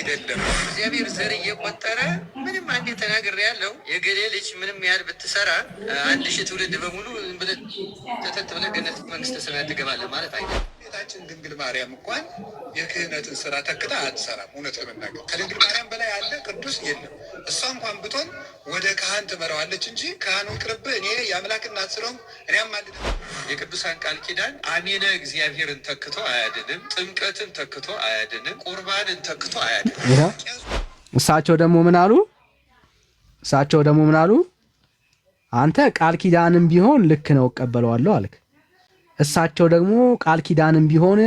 አይደለም። እግዚአብሔር ዘር እየቆጠረ ምንም አንዴ ተናግሬ ያለው የገሌ ልጅ ምንም ያህል ብትሰራ 1000 ትውልድ በሙሉ ብለህ ተተት ብለህ ገነት መንግስተ ሰማያት ትገባለህ ማለት አይደለም። ጌታችን ድንግል ማርያም እንኳን የክህነትን ስራ ተክታ አትሰራም። እውነት ለመናገር ከድንግል ማርያም በላይ ያለ ቅዱስ የለም። እሷ እንኳን ብትሆን ወደ ካህን ትመራዋለች እንጂ ካህኑ ይቅርብህ እኔ የአምላክ እናት ስለሆንኩ እኔም ማለት የቅዱሳን ቃል ኪዳን አሜነ እግዚአብሔርን ተክቶ አያድንም፣ ጥምቀትን ተክቶ አያድንም፣ ቁርባንን ተክቶ አያድንም። እሳቸው ደግሞ ምን አሉ? አንተ ቃል ኪዳንም ቢሆን ልክ ነው እቀበለዋለሁ አልክ። እሳቸው ደግሞ ቃል ኪዳንም ቢሆን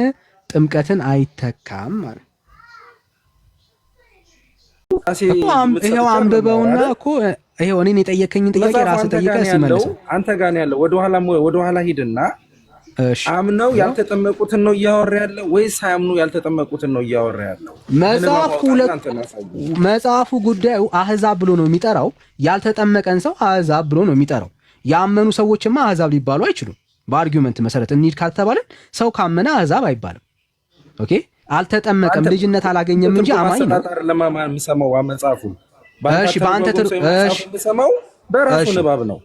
ጥምቀትን አይተካም ማለት ይሄው አንብበውና እኮ ይሄው እኔን የጠየከኝን ጥያቄ ራስህ ጠይቀህ ሲመልሰው አንተ ጋር ነው ያለው። ወደ ኋላ ሂድና አምነው ያልተጠመቁትን ነው እያወራ ያለው ወይስ ሳያምኑ ያልተጠመቁትን ነው እያወራ ያለው? መጽሐፉ ጉዳዩ አህዛብ ብሎ ነው የሚጠራው። ያልተጠመቀን ሰው አህዛብ ብሎ ነው የሚጠራው። ያመኑ ሰዎችማ አህዛብ ሊባሉ አይችሉም። በአርጊውመንት መሰረት እንሂድ ካልተባለን ሰው ካመነ አህዛብ አይባልም። ኦኬ አልተጠመቀም ልጅነት አላገኘም እንጂ አማኝ ነው። ለማማን ሰማው መጽሐፉ እሺ በአንተ ሰማው በራሱ ንባብ ነው።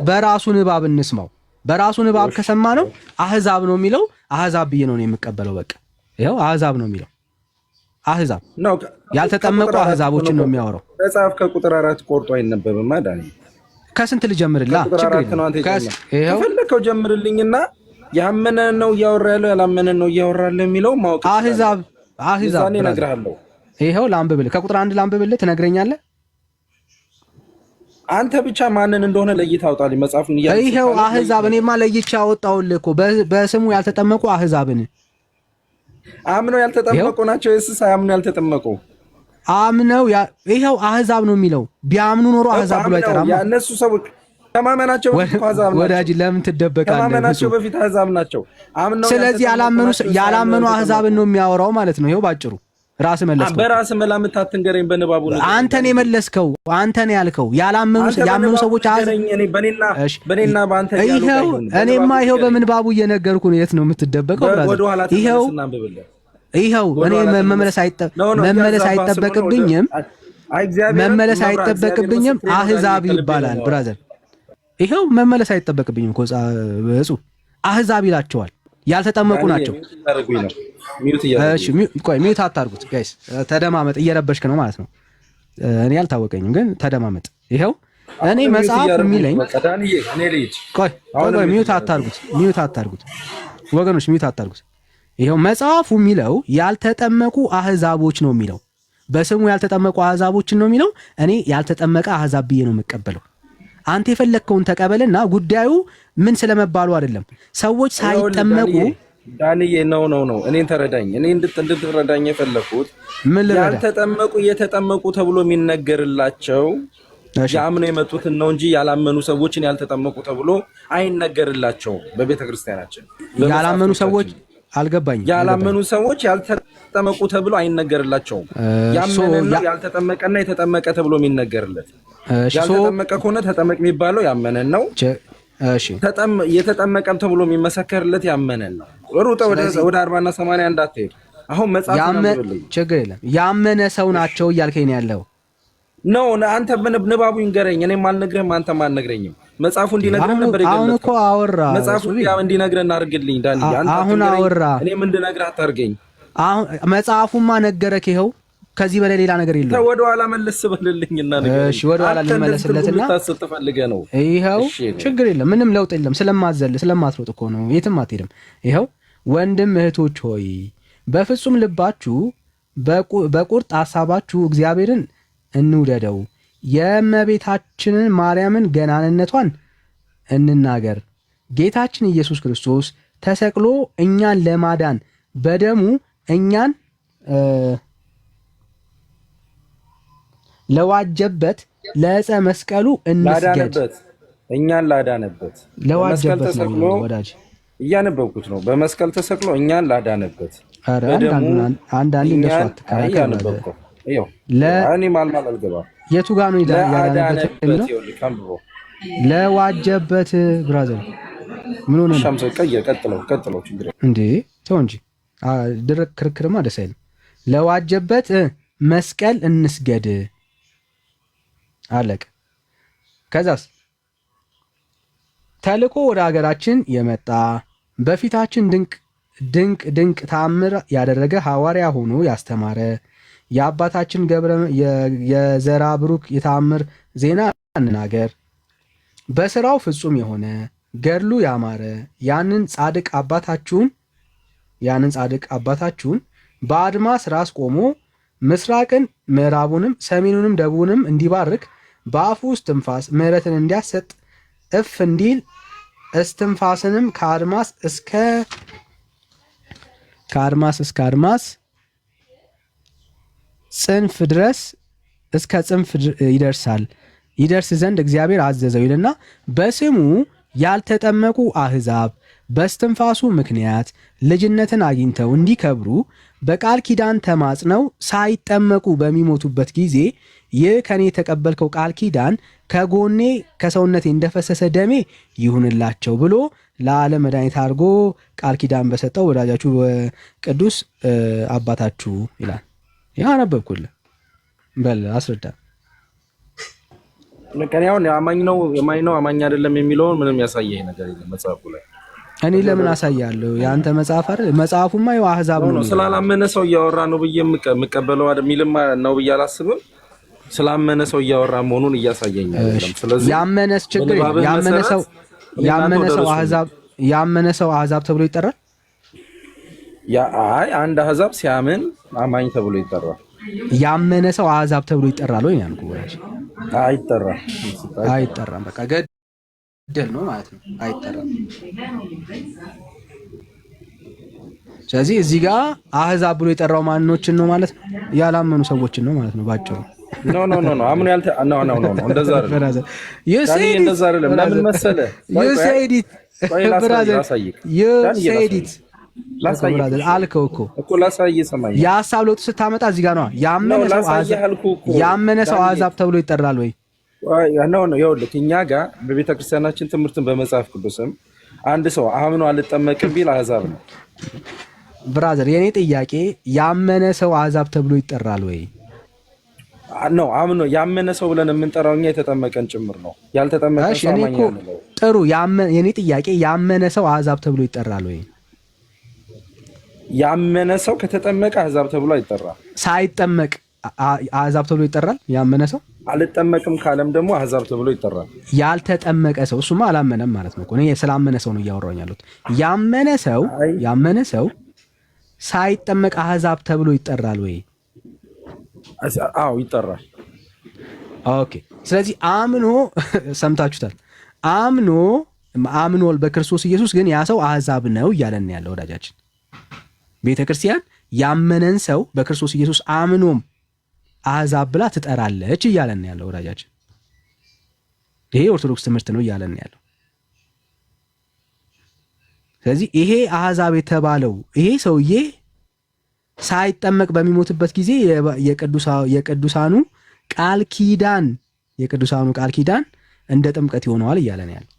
በራሱ ንባብ እንስማው። በራሱ ንባብ ከሰማ ነው አህዛብ ነው የሚለው። አህዛብ ብዬ ነው የምቀበለው። በቃ ይሄው አህዛብ ነው የሚለው። አህዛብ ነው ያልተጠመቁ አህዛቦችን ነው የሚያወራው። መጽሐፍ ከቁጥር 4 ቆርጦ አይነበብም አይደል? ከስንት ልጀምርላ? ችግር የለም ይሄው ፈለከው ጀምርልኝና ያመነ ነው እያወራ ያለው ያላመነ ነው እያወራ ያለው የሚለው ማወቅ አህዛብ እኔ እነግርሃለሁ። ይሄው ላንብብልህ፣ ከቁጥር 1 ላንብብልህ፣ ትነግረኛለህ። አንተ ብቻ ማንን እንደሆነ ለይተህ አውጣልኝ መጽሐፉን። ይሄው አህዛብ እኔማ ለይቼ አወጣሁልህ እኮ በስሙ ያልተጠመቁ አህዛብን። አምነው ያልተጠመቁ ናቸው ወይስ ሳያምኑ ያልተጠመቁ? አምነው ይሄው አህዛብ ነው የሚለው። ቢያምኑ ኖሮ አህዛብ ብሎ አይጠራም። እነሱ ሰዎች ከማመናቸው በፊት አህዛብ ናቸው። ወዳጅ ለምን ትደበቃለህ? ከማመናቸው በፊት አህዛብ ናቸው። አምነው ስለዚህ ያላመኑ አህዛብን ነው የሚያወራው ማለት ነው። ይሄው ባጭሩ ራስ መለስከው። በራስ መላምት አትንገረኝ። በንባቡ ነው አንተ ነው የመለስከው። አንተ ነው ያልከው። ያመኑ ሰዎች በኔና በአንተ ይሄው እኔማ ይሄው በምንባቡ እየነገርኩ ነው። የት ነው የምትደበቀው? ይሄው እኔ መመለስ አይጠበቅብኝም። አህዛብ ይባላል ብራዘር። ይሄው መመለስ አይጠበቅብኝም እኮ እሱ አህዛብ ይላቸዋል። ያልተጠመቁ ናቸው። እሺ ቆይ ሚውት አታርጉት ጋይስ። ተደማመጥ። እየረበሽክ ነው ማለት ነው። እኔ አልታወቀኝም ግን ተደማመጥ። ይሄው እኔ መጽሐፍ የሚለኝ ቆይ ሚውት አታርጉት ወገኖች፣ ሚውት አታርጉት። ይሄው መጽሐፉ የሚለው ያልተጠመቁ አህዛቦች ነው የሚለው። በስሙ ያልተጠመቁ አህዛቦችን ነው የሚለው። እኔ ያልተጠመቀ አህዛብ ብዬ ነው የምቀበለው። አንተ የፈለግከውን ተቀበልና ጉዳዩ ምን ስለመባሉ አይደለም። ሰዎች ሳይጠመቁ ዳንዬ ነው እኔን ተረዳኝ። እኔ እንድትረዳኝ የፈለኩት ያልተጠመቁ የተጠመቁ ተብሎ የሚነገርላቸው ያምነው የመጡትን ነው እንጂ ያላመኑ ሰዎችን ያልተጠመቁ ተብሎ አይነገርላቸውም። በቤተ ክርስቲያናችን ያላመኑ ሰዎች አልገባኝም። ያላመኑ ሰዎች ያልተጠመቁ ተብሎ አይነገርላቸውም። ያመነና ያልተጠመቀና የተጠመቀ ተብሎ የሚነገርለት። ያልተጠመቀ ከሆነ ተጠመቅ የሚባለው ያመነን ነው። እሺ የተጠመቀም ተብሎ የሚመሰከርለት ያመነን ነው። ሩጣ ወደ 40 እና 80 እንዳትሄድ። አሁን መጽሐፍ ነው። ችግር የለም። ያመነ ሰው ናቸው እያልከኝ ያለው ነው። አንተ ንባቡ ይንገረኝ። እኔም አልነግርህም፣ አንተም አልነግረኝም። መጽሐፉ እንዲነግረን ነበር ይገኛል። አሁን እኮ አወራ። መጽሐፉ እንዲነግረን አድርግልኝ ዳኒ። አሁን አወራ። እኔም እንድነግርህ አታርገኝ። አሁን መጽሐፉማ ነገረክ። ይኸው ከዚህ በላይ ሌላ ነገር የለም። ወደ ኋላ መለስ በልልኝና ነገር። እሺ ወደ ኋላ ልመለስለትና ታስፈልገህ ነው። ይኸው ችግር የለም፣ ምንም ለውጥ የለም። ስለማትሮጥ እኮ ነው፣ የትም አትሄድም። ይኸው ወንድም እህቶች ሆይ በፍጹም ልባችሁ በቁርጥ ሐሳባችሁ እግዚአብሔርን እንውደደው፣ የእመቤታችንን ማርያምን ገናንነቷን እንናገር። ጌታችን ኢየሱስ ክርስቶስ ተሰቅሎ እኛን ለማዳን በደሙ እኛን ለዋጀበት ለዕፀ መስቀሉ እንስገድ። እኛን ላዳነበት ለዋጀበት ነው ወዳጅ፣ እያነበብኩት ነው። በመስቀል ተሰቅሎ እኛን ላዳነበት። አንዳንዴ እንደሱ አትከራከር። እኔ ማልማል አልገባም። የቱ ጋር ነው ያዳነበት የሚለው? ለዋጀበት ብራዘር ምን ሆነ? ሻምሰ ቀጥለው ችግር እንዴ ተው እንጂ ድረቅ ክርክርማ ደስ አይልም። ለዋጀበት መስቀል እንስገድ አለቀ። ከዛስ ተልኮ ወደ ሀገራችን የመጣ በፊታችን ድንቅ ተአምር ያደረገ ሐዋርያ ሆኖ ያስተማረ የአባታችን የዘራ ብሩክ የተአምር ዜና እንናገር። በስራው ፍጹም የሆነ ገድሉ ያማረ ያንን ጻድቅ አባታችሁን በአድማስ ራስ ቆሞ ምስራቅን ምዕራቡንም ሰሜኑንም ደቡብንም እንዲባርክ በአፉ ውስጥ ትንፋስ ምሕረትን እንዲያሰጥ እፍ እንዲል እስትንፋስንም ከአድማስ እስከ ጽንፍ ድረስ እስከ ጽንፍ ይደርስ ዘንድ እግዚአብሔር አዘዘው ይልና በስሙ ያልተጠመቁ አሕዛብ በስትንፋሱ ምክንያት ልጅነትን አግኝተው እንዲከብሩ በቃል ኪዳን ተማጽነው ሳይጠመቁ በሚሞቱበት ጊዜ ይህ ከኔ የተቀበልከው ቃል ኪዳን ከጎኔ ከሰውነቴ እንደፈሰሰ ደሜ ይሁንላቸው ብሎ ለዓለም መድኃኒት አድርጎ ቃል ኪዳን በሰጠው ወዳጃችሁ ቅዱስ አባታችሁ ይላል። ያ አነበብኩልህ። በል አስረዳ። ለቀኛው አማኝ ነው የማኝ ነው አማኝ አይደለም የሚለውን ምንም ያሳየኝ ነገር የለም መጽሐፉ ላይ። እኔ ለምን አሳያለሁ? ያንተ መጽሐፍ አይደል? መጽሐፉማ ይኸው አህዛብ ነው። ስላላመነ ሰው እያወራ ነው ብዬ የምቀበለው የሚልም ነው ብዬ አላስብም። ስላመነ ሰው እያወራ መሆኑን እያሳየኝ አይደለም። ስለዚህ ያመነስ ችግር ያመነ ሰው አህዛብ ተብሎ ይጠራል። አይ አንድ አህዛብ ሲያምን አማኝ ተብሎ ይጠራል። ያመነ ሰው አህዛብ ተብሎ ይጠራል ወይ ያልኩህ? አይጠራም። በቃ ገደል ነው ማለት ነው። አይጠራም። ስለዚህ እዚህ ጋር አህዛብ ብሎ የጠራው ማንኖችን ነው ማለት ነው? ያላመኑ ሰዎችን ነው ማለት ነው ባጭሩ። ኖ አምኑ ያልተ እንደዛ አይደለም። እንደዛ አይደለም። ለምን መሰለህ? አልከው እኮ ላሳይ ሰማኝ። የሀሳብ ለውጥ ስታመጣ እዚህ ጋር ነው ያመነ ሰው አሕዛብ ተብሎ ይጠራል ወይ? ነው ይኸውልህ፣ እኛ ጋር በቤተ ክርስቲያናችን ትምህርትን በመጽሐፍ ቅዱስም አንድ ሰው አምኖ አልጠመቅም ቢል አሕዛብ ነው። ብራዘር፣ የኔ ጥያቄ ያመነ ሰው አሕዛብ ተብሎ ይጠራል ወይ? ነው አምኖ ያመነ ሰው ብለን የምንጠራው እኛ የተጠመቀን ጭምር ነው። ያልተጠመቀ ሰው ማኛ ነው። ጥሩ፣ የኔ ጥያቄ ያመነ ሰው አሕዛብ ተብሎ ይጠራል ወይ? ያመነ ሰው ከተጠመቀ አሕዛብ ተብሎ አይጠራም። ሳይጠመቅ አሕዛብ ተብሎ ይጠራል። ያመነ ሰው አልጠመቅም ካለም ደግሞ አሕዛብ ተብሎ ይጠራል። ያልተጠመቀ ሰው እሱማ አላመነም ማለት ነው። እኔ ስላመነ ሰው ነው እያወራሁኝ ያለሁት። ያመነ ሰው ሳይጠመቅ አሕዛብ ተብሎ ይጠራል ወይ? አዎ ይጠራል። ኦኬ። ስለዚህ አምኖ ሰምታችሁታል። አምኖል በክርስቶስ ኢየሱስ ግን ያ ሰው አሕዛብ ነው እያለን ያለው ወዳጃችን። ቤተ ክርስቲያን ያመነን ሰው በክርስቶስ ኢየሱስ አምኖም አሕዛብ ብላ ትጠራለች እያለን ያለው ወዳጃችን። ይሄ ኦርቶዶክስ ትምህርት ነው እያለን ያለው። ስለዚህ ይሄ አሕዛብ የተባለው ይሄ ሰውዬ ሳይጠመቅ በሚሞትበት ጊዜ የቅዱሳኑ ቃል ኪዳን እንደ ጥምቀት ይሆነዋል እያለን ያለው።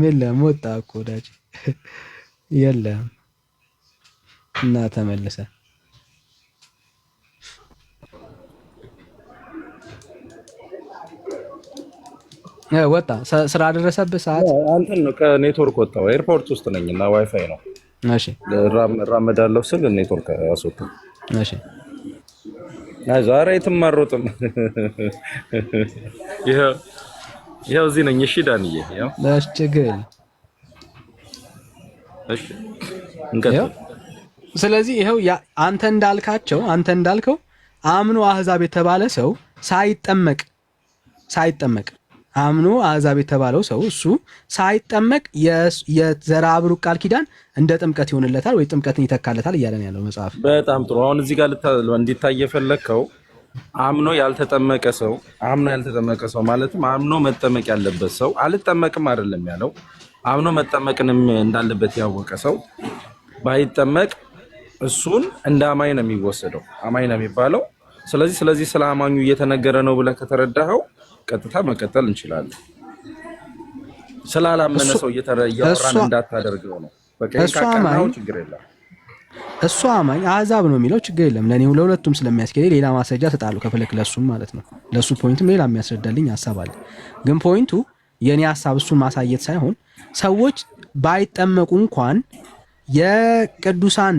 የለም ወጣ እኮ ወዳጅ የለም። እና ተመለሰ ወጣ። ስራ ደረሰብህ ሰዓት አንተን ነው ከኔትወርክ ወጣው። ኤርፖርት ውስጥ ነኝ እና ዋይፋይ ነው። እሺ እራመዳለሁ ስል ኔትወርክ አስወጣ። እሺ ዛሬ የትም አልሮጥም። ይኸው እዚህ ነኝ። እሺ ዳንዬ፣ ያው ችግር የለም። እሺ እንቀጥል። ስለዚህ ይኸው አንተ እንዳልከው አምኖ አሕዛብ የተባለ ሰው ሳይጠመቅ አምኖ አሕዛብ የተባለው ሰው እሱ ሳይጠመቅ የዘራ ብሩክ ቃል ኪዳን እንደ ጥምቀት ይሆንለታል ወይ ጥምቀትን ይተካለታል እያለን ያለው መጽሐፍ። በጣም ጥሩ። አሁን እዚህ ጋር እንዲታይ የፈለግከው አምኖ ያልተጠመቀ ሰው ማለትም አምኖ መጠመቅ ያለበት ሰው አልጠመቅም አይደለም ያለው። አምኖ መጠመቅንም እንዳለበት ያወቀ ሰው ባይጠመቅ እሱን እንደ አማኝ ነው የሚወሰደው፣ አማኝ ነው የሚባለው። ስለዚህ ስለ አማኙ እየተነገረ ነው ብለህ ከተረዳኸው ቀጥታ መቀጠል እንችላለን። ስላላመነ ሰው እያወራን እንዳታደርገው ነው። በቃ ካካናው ችግር የለም። እሱ አማኝ አሕዛብ ነው የሚለው ችግር የለም። ለኔ ለሁለቱም ስለሚያስኬድ ሌላ ማስረጃ ተጣሉ ከፈለክ ለሱም ማለት ነው። ለሱ ፖይንትም ሌላ የሚያስረዳልኝ ሐሳብ አለ። ግን ፖይንቱ የኔ ሐሳብ እሱን ማሳየት ሳይሆን ሰዎች ባይጠመቁ እንኳን የቅዱሳን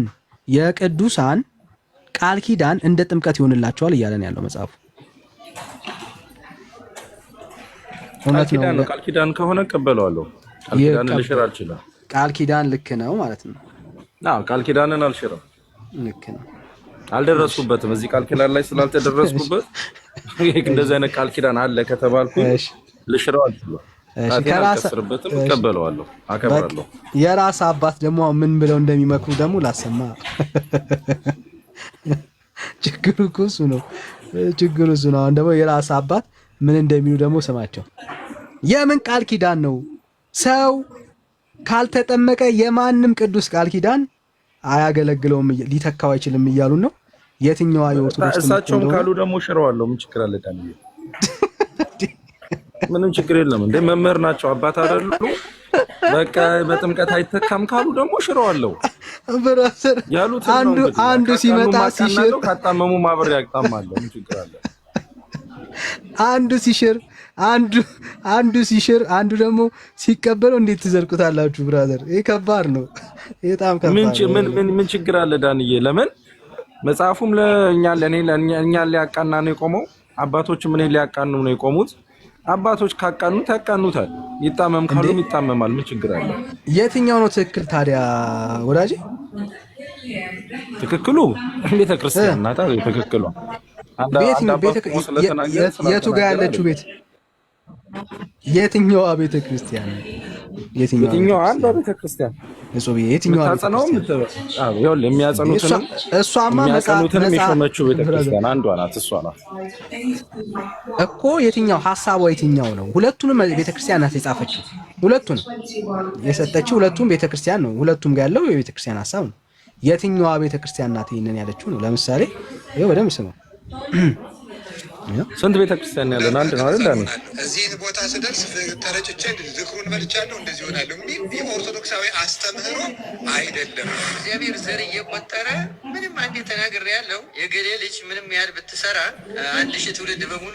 ቃል ኪዳን እንደ ጥምቀት ይሆንላቸዋል እያለን ያለው መጽሐፉ። ቃል ኪዳን ከሆነ እቀበለዋለሁ። ቃል ኪዳን ልሽር አልችልም። ቃል ኪዳን ልክ ነው ማለት ነው። ቃል ኪዳንን አልሽርም። ልክ ነው። አልደረስኩበትም። እዚህ ቃል ኪዳን ላይ ስላልተደረስኩበት እንደዚህ አይነት ቃል ኪዳን አለ ከተባልኩ ልሽረው አልችልም። ከራስበትም እቀበለዋለሁ፣ አከብራለሁ። የራስ አባት ደግሞ ምን ብለው እንደሚመክሩ ደግሞ ላሰማ። ችግሩ እሱ ነው። አሁን ደግሞ የራስ አባት ምን እንደሚሉ ደግሞ ስማቸው። የምን ቃል ኪዳን ነው? ሰው ካልተጠመቀ የማንም ቅዱስ ቃል ኪዳን አያገለግለውም፣ ሊተካው አይችልም እያሉን ነው። የትኛዋ የኦርቶዶክስ እሳቸውም ካሉ ደግሞ ሽረዋለሁ። ምን ችግር አለ? ምንም ችግር የለም። እንደ መምህር ናቸው፣ አባት አይደሉ? በቃ በጥምቀት አይተካም ካሉ ደግሞ ሽረዋለሁ። ብራዘር አንዱ ሲመጣ ሲሽር ካጣመሙ ማብሬ ያጣማለሁ። ምን ችግር አለ? አንዱ ሲሽር አንዱ ደግሞ ሲቀበለው እንዴት ትዘርቁታላችሁ? ብራዘር ይሄ ከባድ ነው። በጣም ከባድ ነው። ምን ችግር አለ ዳንዬ? ለምን መጽሐፉም ለእኛ ሊያቃና ነው የቆመው። አባቶችም እኔ ሊያቃኑ ነው የቆሙት። አባቶች ካቃኑት ያቃኑታል፣ ይጣመም ካሉም ይጣመማል። ምን ችግር አለ? የትኛው ነው ትክክል ታዲያ ወዳጄ? ትክክሉ ቤተክርስቲያን ናት። ትክክሉ የቱ ጋር ያለችው ቤት? የትኛዋ ቤተክርስቲያን? የትኛዋ አንዷ ቤተክርስቲያን እጹብ የትኛዋ የሚያጸኑትንም የሚያጸኑትንም የሾመችው ቤተክርስቲያን አንዷ ናት። እሷ ናት እኮ። የትኛው ሐሳቧ የትኛው ነው? ሁለቱንም ቤተክርስቲያን ናት የጻፈችው። ሁለቱንም የሰጠችው ሁለቱም ቤተክርስቲያን ነው። ሁለቱም ጋር ያለው የቤተክርስቲያን ሐሳብ ነው። የትኛዋ ቤተክርስቲያን ናት ይሄንን ያለችው ነው? ለምሳሌ ይሄው በደምብ ስሙ። ስንት ቤተክርስቲያን ያለን? አንድ ነው አይደል? ዳኒ እዚህ ቦታ ስደርስ ተረጭቼ ዝክሩን በልቻለሁ እንደዚህ ሆናለሁ የሚል ኦርቶዶክሳዊ አስተምህሮ አይደለም። እግዚአብሔር ዘር እየቆጠረ ምንም አንዴ ተናግሬ ያለው የገሌ ልጅ ምንም ያህል ብትሰራ 1000 ትውልድ በሙሉ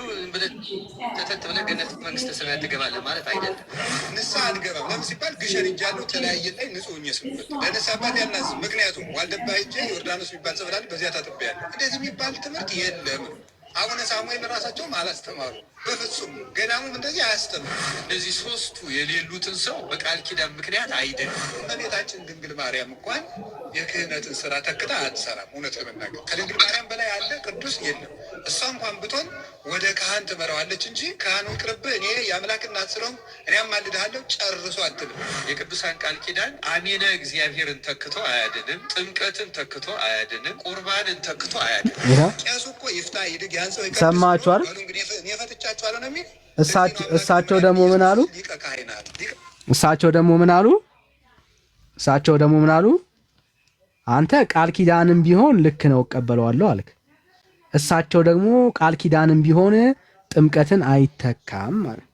ተተት ብለህ ገነት መንግስተ ሰማያት ትገባለህ ማለት አይደለም። ንስሐ አልገባም ለምን ሲባል ግሸን ሄጃለሁ ተለያየ ላይ ንጹህ ሆኜ ስንበት ለንስሐ አባት ያናዝ ምክንያቱም ዋልደባ ሄጄ ዮርዳኖስ የሚባል ጸበል አለ በዚያ ታጥቤያለሁ። እንደዚህ የሚባል ትምህርት የለም። አቡነ ሳሙኤል ራሳቸውም አላስተማሩ። በፍጹም ገዳሙም እንደዚህ አያስተምሩ። እነዚህ ሶስቱ የሌሉትን ሰው በቃል ኪዳን ምክንያት አይደለም። እመቤታችን ድንግል ማርያም እንኳን የክህነትን ስራ ተክታ አትሰራም። እውነት ለመናገር ከድንግል ማርያም በላይ ያለ ቅዱስ የለም። እሷ እንኳን ብትሆን ወደ ካህን ትመራዋለች እንጂ ካህኑ ይቅርብህ እኔ የአምላክ እናት ስለሆንኩ እኔ አማልድሃለሁ ጨርሶ አትልም። የቅዱሳን ቃል ኪዳን አሜነ እግዚአብሔርን ተክቶ አያድንም። ጥምቀትን ተክቶ አያድንም። ቁርባንን ተክቶ አያድንም። ቄሱ እኮ ይፍታ ይድግ ያን ሰው ሰማችሁ አይደል? እሳቸው ደግሞ ምን አሉ? እሳቸው ደግሞ ምን አሉ? አንተ ቃል ኪዳንም ቢሆን ልክ ነው እቀበለዋለሁ አልክ። እሳቸው ደግሞ ቃል ኪዳንም ቢሆን ጥምቀትን አይተካም ማለት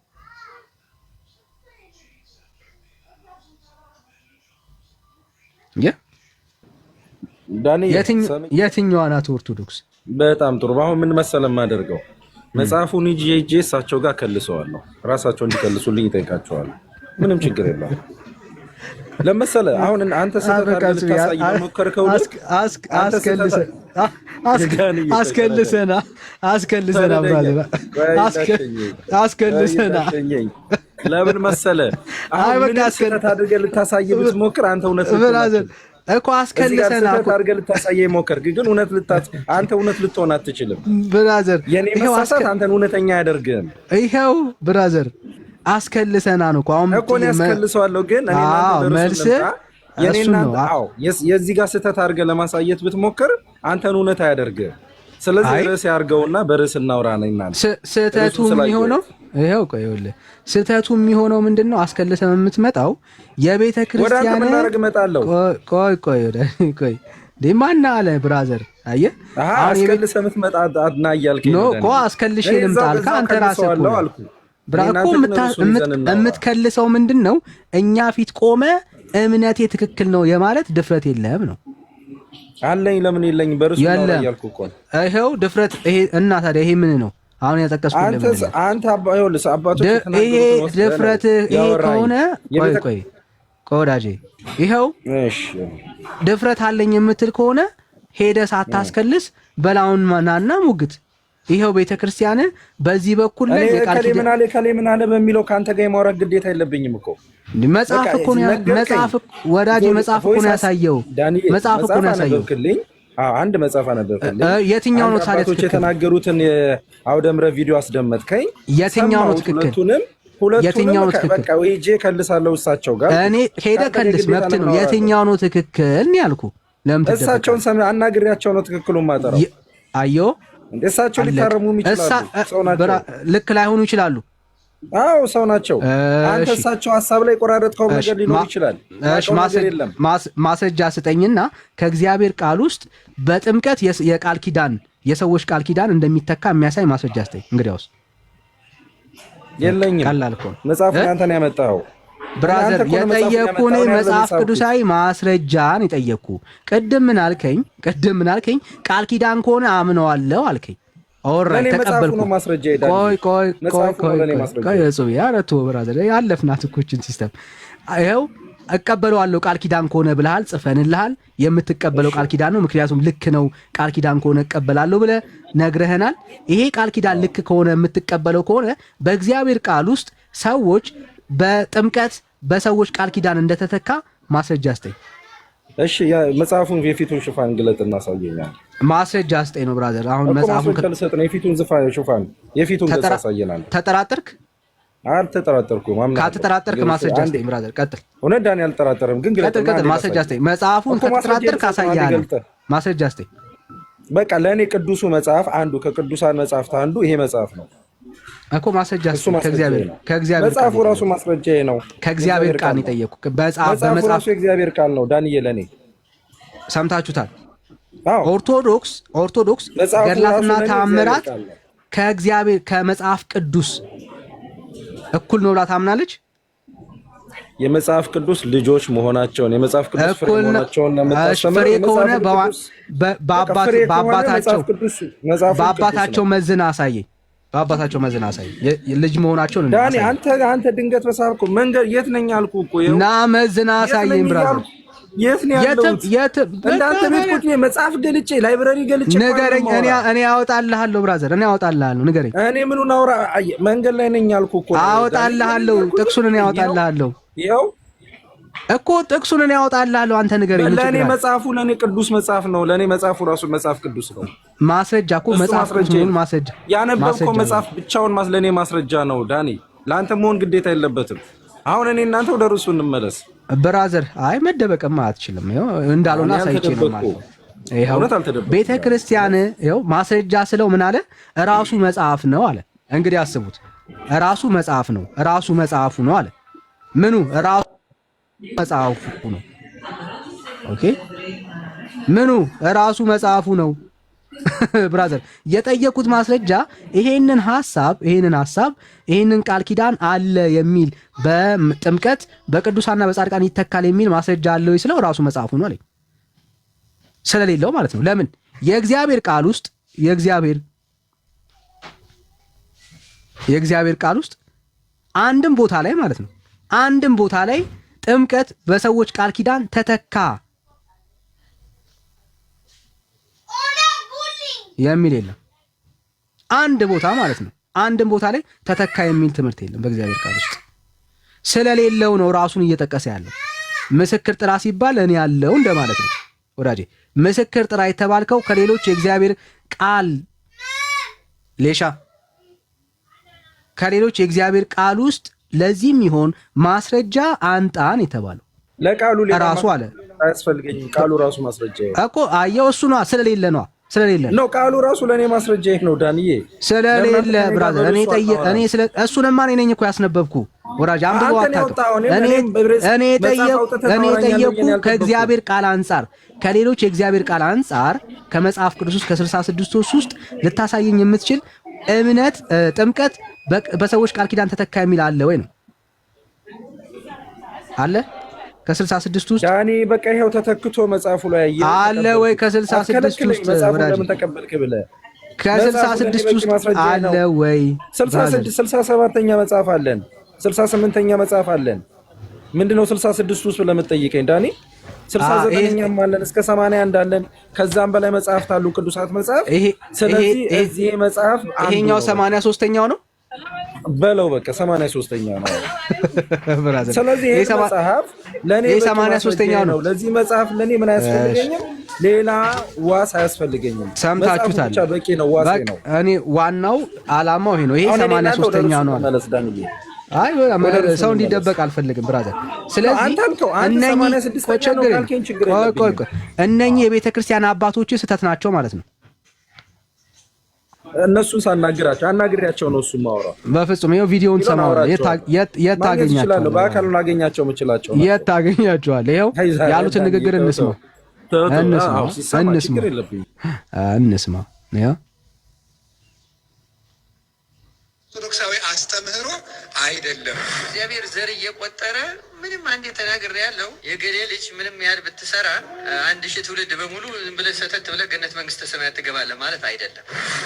የትኛዋ ናት ኦርቶዶክስ? በጣም ጥሩ። አሁን ምን መሰለም አደርገው መጽሐፉን ይጄ እሳቸው ጋር ከልሰዋለሁ። ራሳቸው እንዲከልሱልኝ ይጠይቃቸዋለሁ። ምንም ችግር የለም። ለምሳሌ አሁን አንተ ስለታሳይ ሞከርከው አስከልሰና ብራዘር አስከልሰና ለምን መሰለ አሁን ምን አድርገህ ልታሳይ ብትሞክር አንተ እውነት ብራዘር እኮ አስከልሰና አድርገህ ልታሳይ ሞከርክ፣ ግን አንተ እውነት ልትሆን አትችልም ብራዘር። የኔ መሳሳት አንተን እውነተኛ አያደርግህም። ይሄው ብራዘር አስከልሰና ነው አሁን እኮ ነው ያስከልሰዋለሁ። ግን እኔ መልስ የኔና የዚህ ጋር ስህተት አድርገህ ለማሳየት ብትሞክር አንተን እውነት አያደርግህም። ስለዚህ ርዕስ ያርገውና በርዕስ እናውራ ነኝና ስህተቱ የሚሆነው ይሄው ስህተቱ የሚሆነው ምንድነው? አስከልሰህ የምትመጣው የቤተ ክርስቲያን ቆይ ማን አለ ብራዘር? አየህ አስከልሰህ የምትመጣ አድና እያልከኝ ነው እኮ አስከልሼ ልምጣ አልከ አንተ ራስህ እኮ ብራኮ የምትከልሰው ምንድነው? እኛ ፊት ቆመ እምነቴ ትክክል ነው የማለት ድፍረት የለም ነው አለኝ። ለምን የለኝም? በርሱ ነው ያልኩ እኮ ይሄው ድፍረት። ይሄ እና ታዲያ ይሄ ምን ነው አሁን ያጠቀስኩት? ለምን አንተ ይኸውልህ አባቶች ይሄ ድፍረት ይሄ ከሆነ ቆይ ወዳጄ፣ ይሄው ድፍረት አለኝ የምትል ከሆነ ሄደህ ሳታስከልስ በላውን ማናና ሙግት። ይሄው ቤተክርስቲያን በዚህ በኩል ላይ የቃል ኪዳን ምን አለ በሚለው ካንተ ጋር የማውራት ግዴታ የለብኝም እኮ። መጽሐፍ እኮ ነው መጽሐፍ ወዳጄ፣ መጽሐፍ እኮ ነው ያሳየው። መጽሐፍ እኮ ነው ያሳየው። አንድ መጽሐፍ አነበብክልኝ። የትኛው ነው ታዲያ ትክክል? የተናገሩትን የአውደ ምሕረት ቪዲዮ አስደመጥከኝ። የትኛው ነው ትክክል? የትኛው ነው ትክክል? በቃ ሄጄ ከልሳለሁ እሳቸው ጋር። እኔ ሄደ ከልስ መብት ነው። የትኛው ነው ትክክል ነው ያልኩ። ለምን ተደረገ? እሳቸውን አናግሬያቸው ነው ትክክሉን ማጠራው። አዮ እሳቸው ሊታረሙ ይችላሉ፣ ሰው ናቸው። ልክ ላይሆኑ ይችላሉ። አዎ ሰው ናቸው። አንተ እሳቸው ሐሳብ ላይ ቆራረጥከው ነገር ሊኖር ይችላል። ማስረጃ ስጠኝና ከእግዚአብሔር ቃል ውስጥ በጥምቀት የቃል ኪዳን የሰዎች ቃል ኪዳን እንደሚተካ የሚያሳይ ማስረጃ ስጠኝ። እንግዲያውስ የለኝም። ቀላል እኮ መጽሐፉን አንተ ነው ያመጣኸው ብራዘር። የጠየቅኩህ እኔ መጽሐፍ ቅዱሳዊ ማስረጃን የጠየቅኩ። ቅድም ምን አልከኝ? ቃል ኪዳን ከሆነ አምነዋለሁ አልከኝ። ኦራይ ተቀበልኩ። ቆይ እጹብ ያረቱ ብራዘር ያለፍናት እኮችን ሲስተም ይኸው እቀበለዋለሁ ቃል ኪዳን ከሆነ ብለሃል፣ ጽፈንልሃል። የምትቀበለው ቃል ኪዳን ነው፣ ምክንያቱም ልክ ነው። ቃል ኪዳን ከሆነ እቀበላለሁ ብለህ ነግረህናል። ይሄ ቃል ኪዳን ልክ ከሆነ የምትቀበለው ከሆነ በእግዚአብሔር ቃል ውስጥ ሰዎች በጥምቀት በሰዎች ቃል ኪዳን እንደተተካ ማስረጃ ስጠኝ። እሺ መጽሐፉን የፊቱን ሽፋን ግለጥ እናሳየኛል። ማስረጃ ስጠኝ ነው ብራዘር። አሁን መጽሐፉን ከተሰጠ ነው የፊቱን ሽፋን የፊቱን ገጽ አሳየናል። ተጠራጠርክ? አልተጠራጠርኩም። ካልተጠራጠርክ ማስረጃ ስጠኝ ብራዘር። ቀጥል። እውነት ዳንኤል አልጠራጠርም፣ ግን ቀጥል። ማስረጃ ስጠኝ። መጽሐፉን ከተጠራጠርክ አሳያለሁ። ማስረጃ ስጠኝ። በቃ ለእኔ ቅዱሱ መጽሐፍ አንዱ ከቅዱሳን መጽሐፍት አንዱ ይሄ መጽሐፍ ነው እኮ። ማስረጃ ስጠኝ። ከእግዚአብሔር መጽሐፉ ራሱ ማስረጃዬ ነው። ከእግዚአብሔር ቃል ነው የጠየኩህ። በመጽሐፉ ራሱ የእግዚአብሔር ቃል ነው ዳንኤል። ለእኔ ሰምታችሁታል። ኦርቶዶክስ ገድላትና ተአምራት ከእግዚአብሔር ከመጽሐፍ ቅዱስ እኩል ነው ብላ ታምናለች። የመጽሐፍ ቅዱስ ልጆች መሆናቸውን የመጽሐፍ ቅዱስ ፍሬ መሆናቸውን ፍሬ ከሆነ በአባታቸው መዝና አሳየኝ። በአባታቸው መዝና አሳየኝ ልጅ መሆናቸውን። ዳኒ አንተ ድንገት በሳብኩ መንገድ የት ነኝ አልኩ እኮ እና መዝና አሳየኝ ብራዘር። የት ነው ያለሁት? እንዳንተ ቤት ቁጭ መጽሐፍ ገልጬ ላይብረሪ ገልጬ ንገረኝ። እኔ አወጣልሃለሁ ብራዘር፣ እኔ አወጣልሃለሁ። ንገረኝ። እኔ ምኑን አውራ? መንገድ ላይ ነኝ አልኩ እኮ። አወጣልሃለሁ፣ ጥቅሱን እኔ አወጣልሃለሁ። ይኸው እኮ ጥቅሱን እኔ አወጣልሃለሁ። አንተ ንገረኝ። ለእኔ መጽሐፉ ለእኔ ቅዱስ መጽሐፍ ነው። ለእኔ መጽሐፉ ራሱ መጽሐፍ ቅዱስ ነው። ማስረጃ እኮ መጽሐፍ ቅዱስ ነው። ማስረጃ ያነበብከው መጽሐፍ ብቻውን ለእኔ ማስረጃ ነው። ዳኒ ለአንተ መሆን ግዴታ የለበትም። አሁን እኔ እናንተ ወደ ርዕሱ እንመለስ ብራዘር። አይ መደበቅማ አትችልም። ይኸው እንዳልሆነ አሳይቼ ነው ማለት ነው። ይኸው ቤተ ክርስቲያን ይኸው ማስረጃ ስለው ምን አለ? ራሱ መጽሐፍ ነው አለ። እንግዲህ አስቡት፣ ራሱ መጽሐፍ ነው፣ ራሱ መጽሐፉ ነው አለ። ምኑ ራሱ መጽሐፉ ነው? ኦኬ፣ ምኑ ራሱ መጽሐፉ ነው? ብራዘር የጠየቁት ማስረጃ ይሄንን ቃል ኪዳን አለ የሚል በጥምቀት በቅዱሳንና በጻድቃን ይተካል የሚል ማስረጃ አለው ስለው ራሱ መጽሐፉ ነው አለኝ። ስለሌለው ማለት ነው። ለምን የእግዚአብሔር ቃል ውስጥ አንድም ቦታ ላይ ማለት ነው አንድም ቦታ ላይ ጥምቀት በሰዎች ቃል ኪዳን ተተካ የሚል የለም። አንድ ቦታ ማለት ነው አንድም ቦታ ላይ ተተካ የሚል ትምህርት የለም በእግዚአብሔር ቃል ውስጥ። ስለሌለው ነው ራሱን እየጠቀሰ ያለው። ምስክር ጥራ ሲባል እኔ ያለው እንደማለት ነው ወዳጄ። ምስክር ጥራ የተባልከው ከሌሎች የእግዚአብሔር ቃል ከሌሎች የእግዚአብሔር ቃል ውስጥ ለዚህም ይሆን ማስረጃ አንጣን የተባለው ለቃሉ ራሱ አለ። አያስፈልገኝም ቃሉ ራሱ ማስረጃ እኮ አየው። እሱ ነው ስለሌለ ነው ቃሉ ራሱ ለኔ ማስረጃ ነው ዳንዬ። ስለሌለ ብራዘር እኔ እሱንማ እኔ ነኝ እኮ ያስነበብኩ ወራጅ አንብቦ አታውቅም። እኔ ጠየቁ ከእግዚአብሔር ቃል አንጻር ከሌሎች የእግዚአብሔር ቃል አንጻር ከመጽሐፍ ቅዱስ ውስጥ ከ66 ውስጥ ልታሳየኝ የምትችል እምነት ጥምቀት በሰዎች ቃል ኪዳን ተተካ የሚል አለ ወይ ነው አለ? ከ66 ውስጥ ዳኒ በቃ ይሄው ተተክቶ መጽሐፉ ላይ አለ ወይ? ከ66 ውስጥ ለምን ተቀበልክ ብለህ ከ66 ውስጥ አለ ወይ? 67ኛ መጽሐፍ አለን፣ 68ኛ መጽሐፍ አለን። ምንድነው 66 ውስጥ ለምትጠይቀኝ ዳኒ? 69ኛም አለን፣ እስከ 81 አለን። ከዛም በላይ መጽሐፍት አሉ፣ ቅዱሳት መጽሐፍ። ስለዚህ እዚህ መጽሐፍ ይሄኛው 83ኛው ነው በለው በቃ 83ኛው ነው። ስለዚህ ይሄ መጽሐፍ ለኔ 83ኛው ነው። ለዚህ መጽሐፍ ለኔ ምን አያስፈልገኝም፣ ሌላ ዋስ አያስፈልገኝም። ሰምታችሁታል። ብቻ በቂ ነው፣ ዋሴ ነው። እኔ ዋናው አላማው ይሄ ነው። ይሄ 83ኛው ነው። አይ ሰው እንዲደበቅ አልፈልግም ብራዘር። ስለዚህ እነኚህ የቤተክርስቲያን አባቶች ስህተት ናቸው ማለት ነው። እነሱን ሳናግራቸው አናግሪያቸው ነው እሱ ማውራው። በፍጹም ይሄው ቪዲዮውን ሰማው። የት ታገኛቸዋለህ? በአካል ላገኛቸው የምችላቸው የት ታገኛቸዋለህ? ይሄው ያሉትን ንግግር እንስማ። ይሄው ኦርቶዶክሳዊ አስተምህሮ አይደለም። እግዚአብሔር ዘር እየቆጠረ ምንም አንዴ ተናግሬ ያለው የገሌ ልጅ ምንም ያህል ብትሰራ 1000 ትውልድ በሙሉ ዝም ብለህ ሰተት ብለህ ገነት መንግስተ ሰማያት ትገባለህ ማለት አይደለም።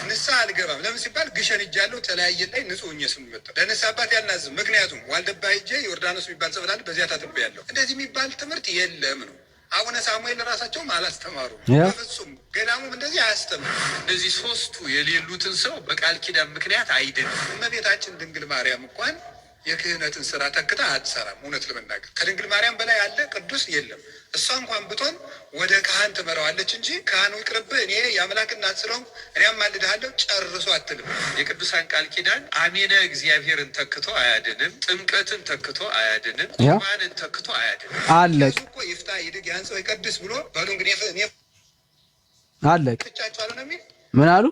ንስሐ አልገባም ለምን ሲባል ግሸን ሄጃለሁ ተለያየ ላይ ንጹህ ሆኜ ስመጣ ለንስሐ አባት ያልናዝም። ምክንያቱም ዋልደባ ሄጄ ዮርዳኖስ የሚባል ጸበል አለ፣ በዚያ ታጥቤያለሁ። እንደዚህ የሚባል ትምህርት የለም ነው። አቡነ ሳሙኤል ራሳቸውም አላስተማሩም። በፍጹም ገዳሙም እንደዚህ አያስተምሩ። እነዚህ ሶስቱ የሌሉትን ሰው በቃል ኪዳን ምክንያት አይደለም። እመቤታችን ድንግል ማርያም እንኳን የክህነትን ስራ ተክታ አትሰራም። እውነት ለመናገር ከድንግል ማርያም በላይ ያለ ቅዱስ የለም። እሷ እንኳን ብትሆን ወደ ካህን ትመራዋለች እንጂ ካህኑ ይቅርብህ እኔ የአምላክ እናት ስለሆንኩ እኔ አማልድሃለሁ ጨርሶ አትልም። የቅዱሳን ቃል ኪዳን አሜነ እግዚአብሔርን ተክቶ አያድንም። ጥምቀትን ተክቶ አያድንም። ቁርባንን ተክቶ አያድንም። አለቅ እኮ ይፍታ ይድግ ያን ሰው ይቀድስ ብሎ በሉ እንግዲህ እኔ አለቅ ቻቻለሁ ነው የሚል ምን አሉ?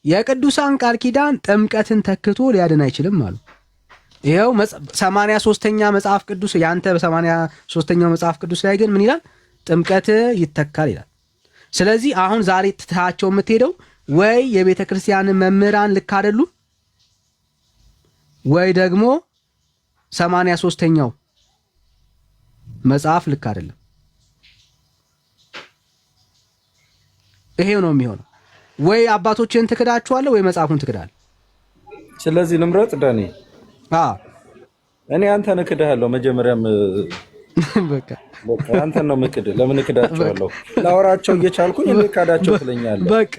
የቅዱሳን ቃል ኪዳን ጥምቀትን ተክቶ ሊያድን አይችልም አሉ። ይሄው 83ኛ መጽሐፍ ቅዱስ ያንተ በ83ኛው መጽሐፍ ቅዱስ ላይ ግን ምን ይላል? ጥምቀት ይተካል ይላል። ስለዚህ አሁን ዛሬ ትታቸው የምትሄደው ወይ የቤተ ክርስቲያን መምህራን ልክ አይደሉ ወይ ደግሞ 83ኛው መጽሐፍ ልክ አይደለም። ይሄው ነው የሚሆነው። ወይ አባቶችን ትክዳቸዋለህ ወይ መጽሐፉን ትክዳለህ። ስለዚህ ልምረጥ ዳኒ። እኔ አንተን እክድሃለሁ። መጀመሪያም በቃ አንተን ነው የምክድህ። ለምን እክዳቸዋለሁ? ላወራቸው እየቻልኩኝ እኔ ካዳቸው ትለኛለህ። በቃ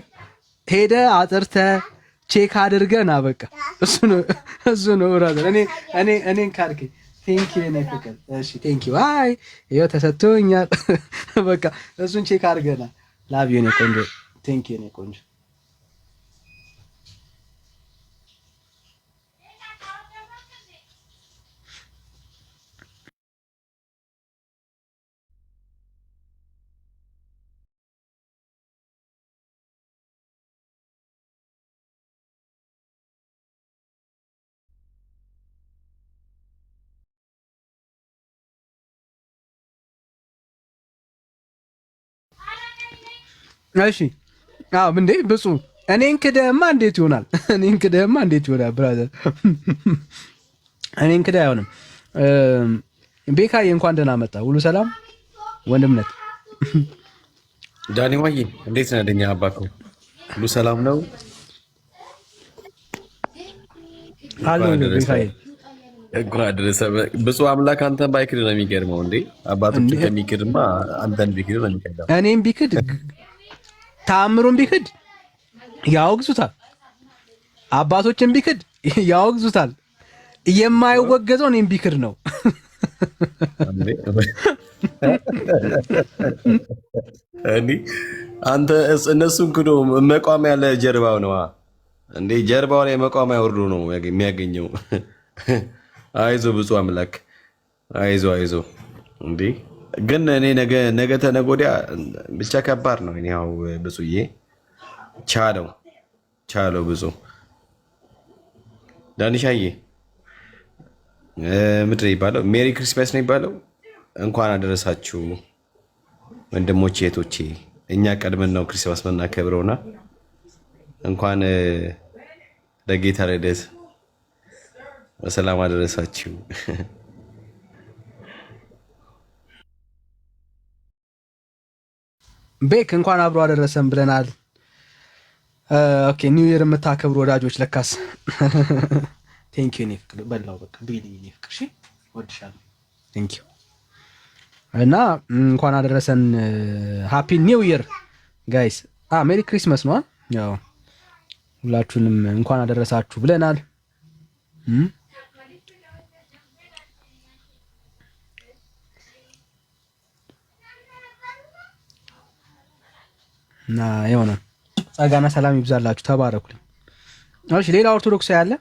ሄደህ አጥርተህ ቼክ አድርገህ ና። በቃ እሱ ነው ብራዘር። እኔን ካድከኝ። ቴንክ ዩ ነህ ፍቅር። እሺ ቴንክ ዩ። አይ ይኸው ተሰጥቶኛል። በቃ እሱን ቼክ አድርገህ ና። ላቭ ዩ ነህ ቆንጆ። ቴንክ ዩ ነህ ቆንጆ። እሺ እንዴ ብፁ እኔን ክደህማ እንዴት ይሆናል? እኔን ክደህማ እንዴት ይሆናል ብራዘር? እኔን ክደህ አይሆንም። ቤካዬ እንኳን ደህና መጣ። ሁሉ ሰላም ወንድምነት። ዳኒ ዋዬ እንዴት ነህ? ደኛ አባኮ ሁሉ ሰላም ነው? አሎ ቤካዬ እንኳን አደረሰ። ብፁዕ አምላክ አንተን ባይክድ ነው የሚገርመው። እንዴ አባቶች ከሚክድማ አንተን ቢክድ ነው የሚገርመው። እኔም ቢክድ ተአምሩን ቢክድ ያወግዙታል። አባቶችን ቢክድ ያወግዙታል። የማይወገዘው እኔም ቢክድ ነው። አንተ እነሱን ክዶ መቋሚያ ለጀርባው ነዋ እንዴ? ጀርባው ላይ መቋሚያ ወርዶ ነው የሚያገኘው። አይዞ ብፁዕ አምላክ አይዞ አይዞ። እንዴ ግን እኔ ነገ ተነገ ወዲያ ብቻ ከባድ ነው። ያው ብፁዬ ቻለው ብፁዕ ዳንሻዬ ምድር ይባለው ሜሪ ክሪስማስ ነው ይባለው። እንኳን አደረሳችሁ ወንድሞቼ እህቶቼ። እኛ ቀድመን ነው ክሪስማስ የምናከብረውና እንኳን ለጌታ ልደት በሰላም አደረሳችሁ። ቤክ እንኳን አብሮ አደረሰን ብለናል። ኦኬ ኒው ይር የምታከብሩ ወዳጆች ለካስ ቴንክ ዩ ኔፍክ በላው በቃ ቢሊ ኔፍክ እሺ ወድሻለሁ ቴንክ ዩ እና እንኳን አደረሰን ሃፒ ኒው ይር ጋይስ ሜሪ ክሪስማስ ነው ያው ሁላችሁንም እንኳን አደረሳችሁ ብለናል። እና የሆነ ጸጋና ሰላም ይብዛላችሁ ተባረኩልኝ። እሺ ሌላ ኦርቶዶክስ ያለ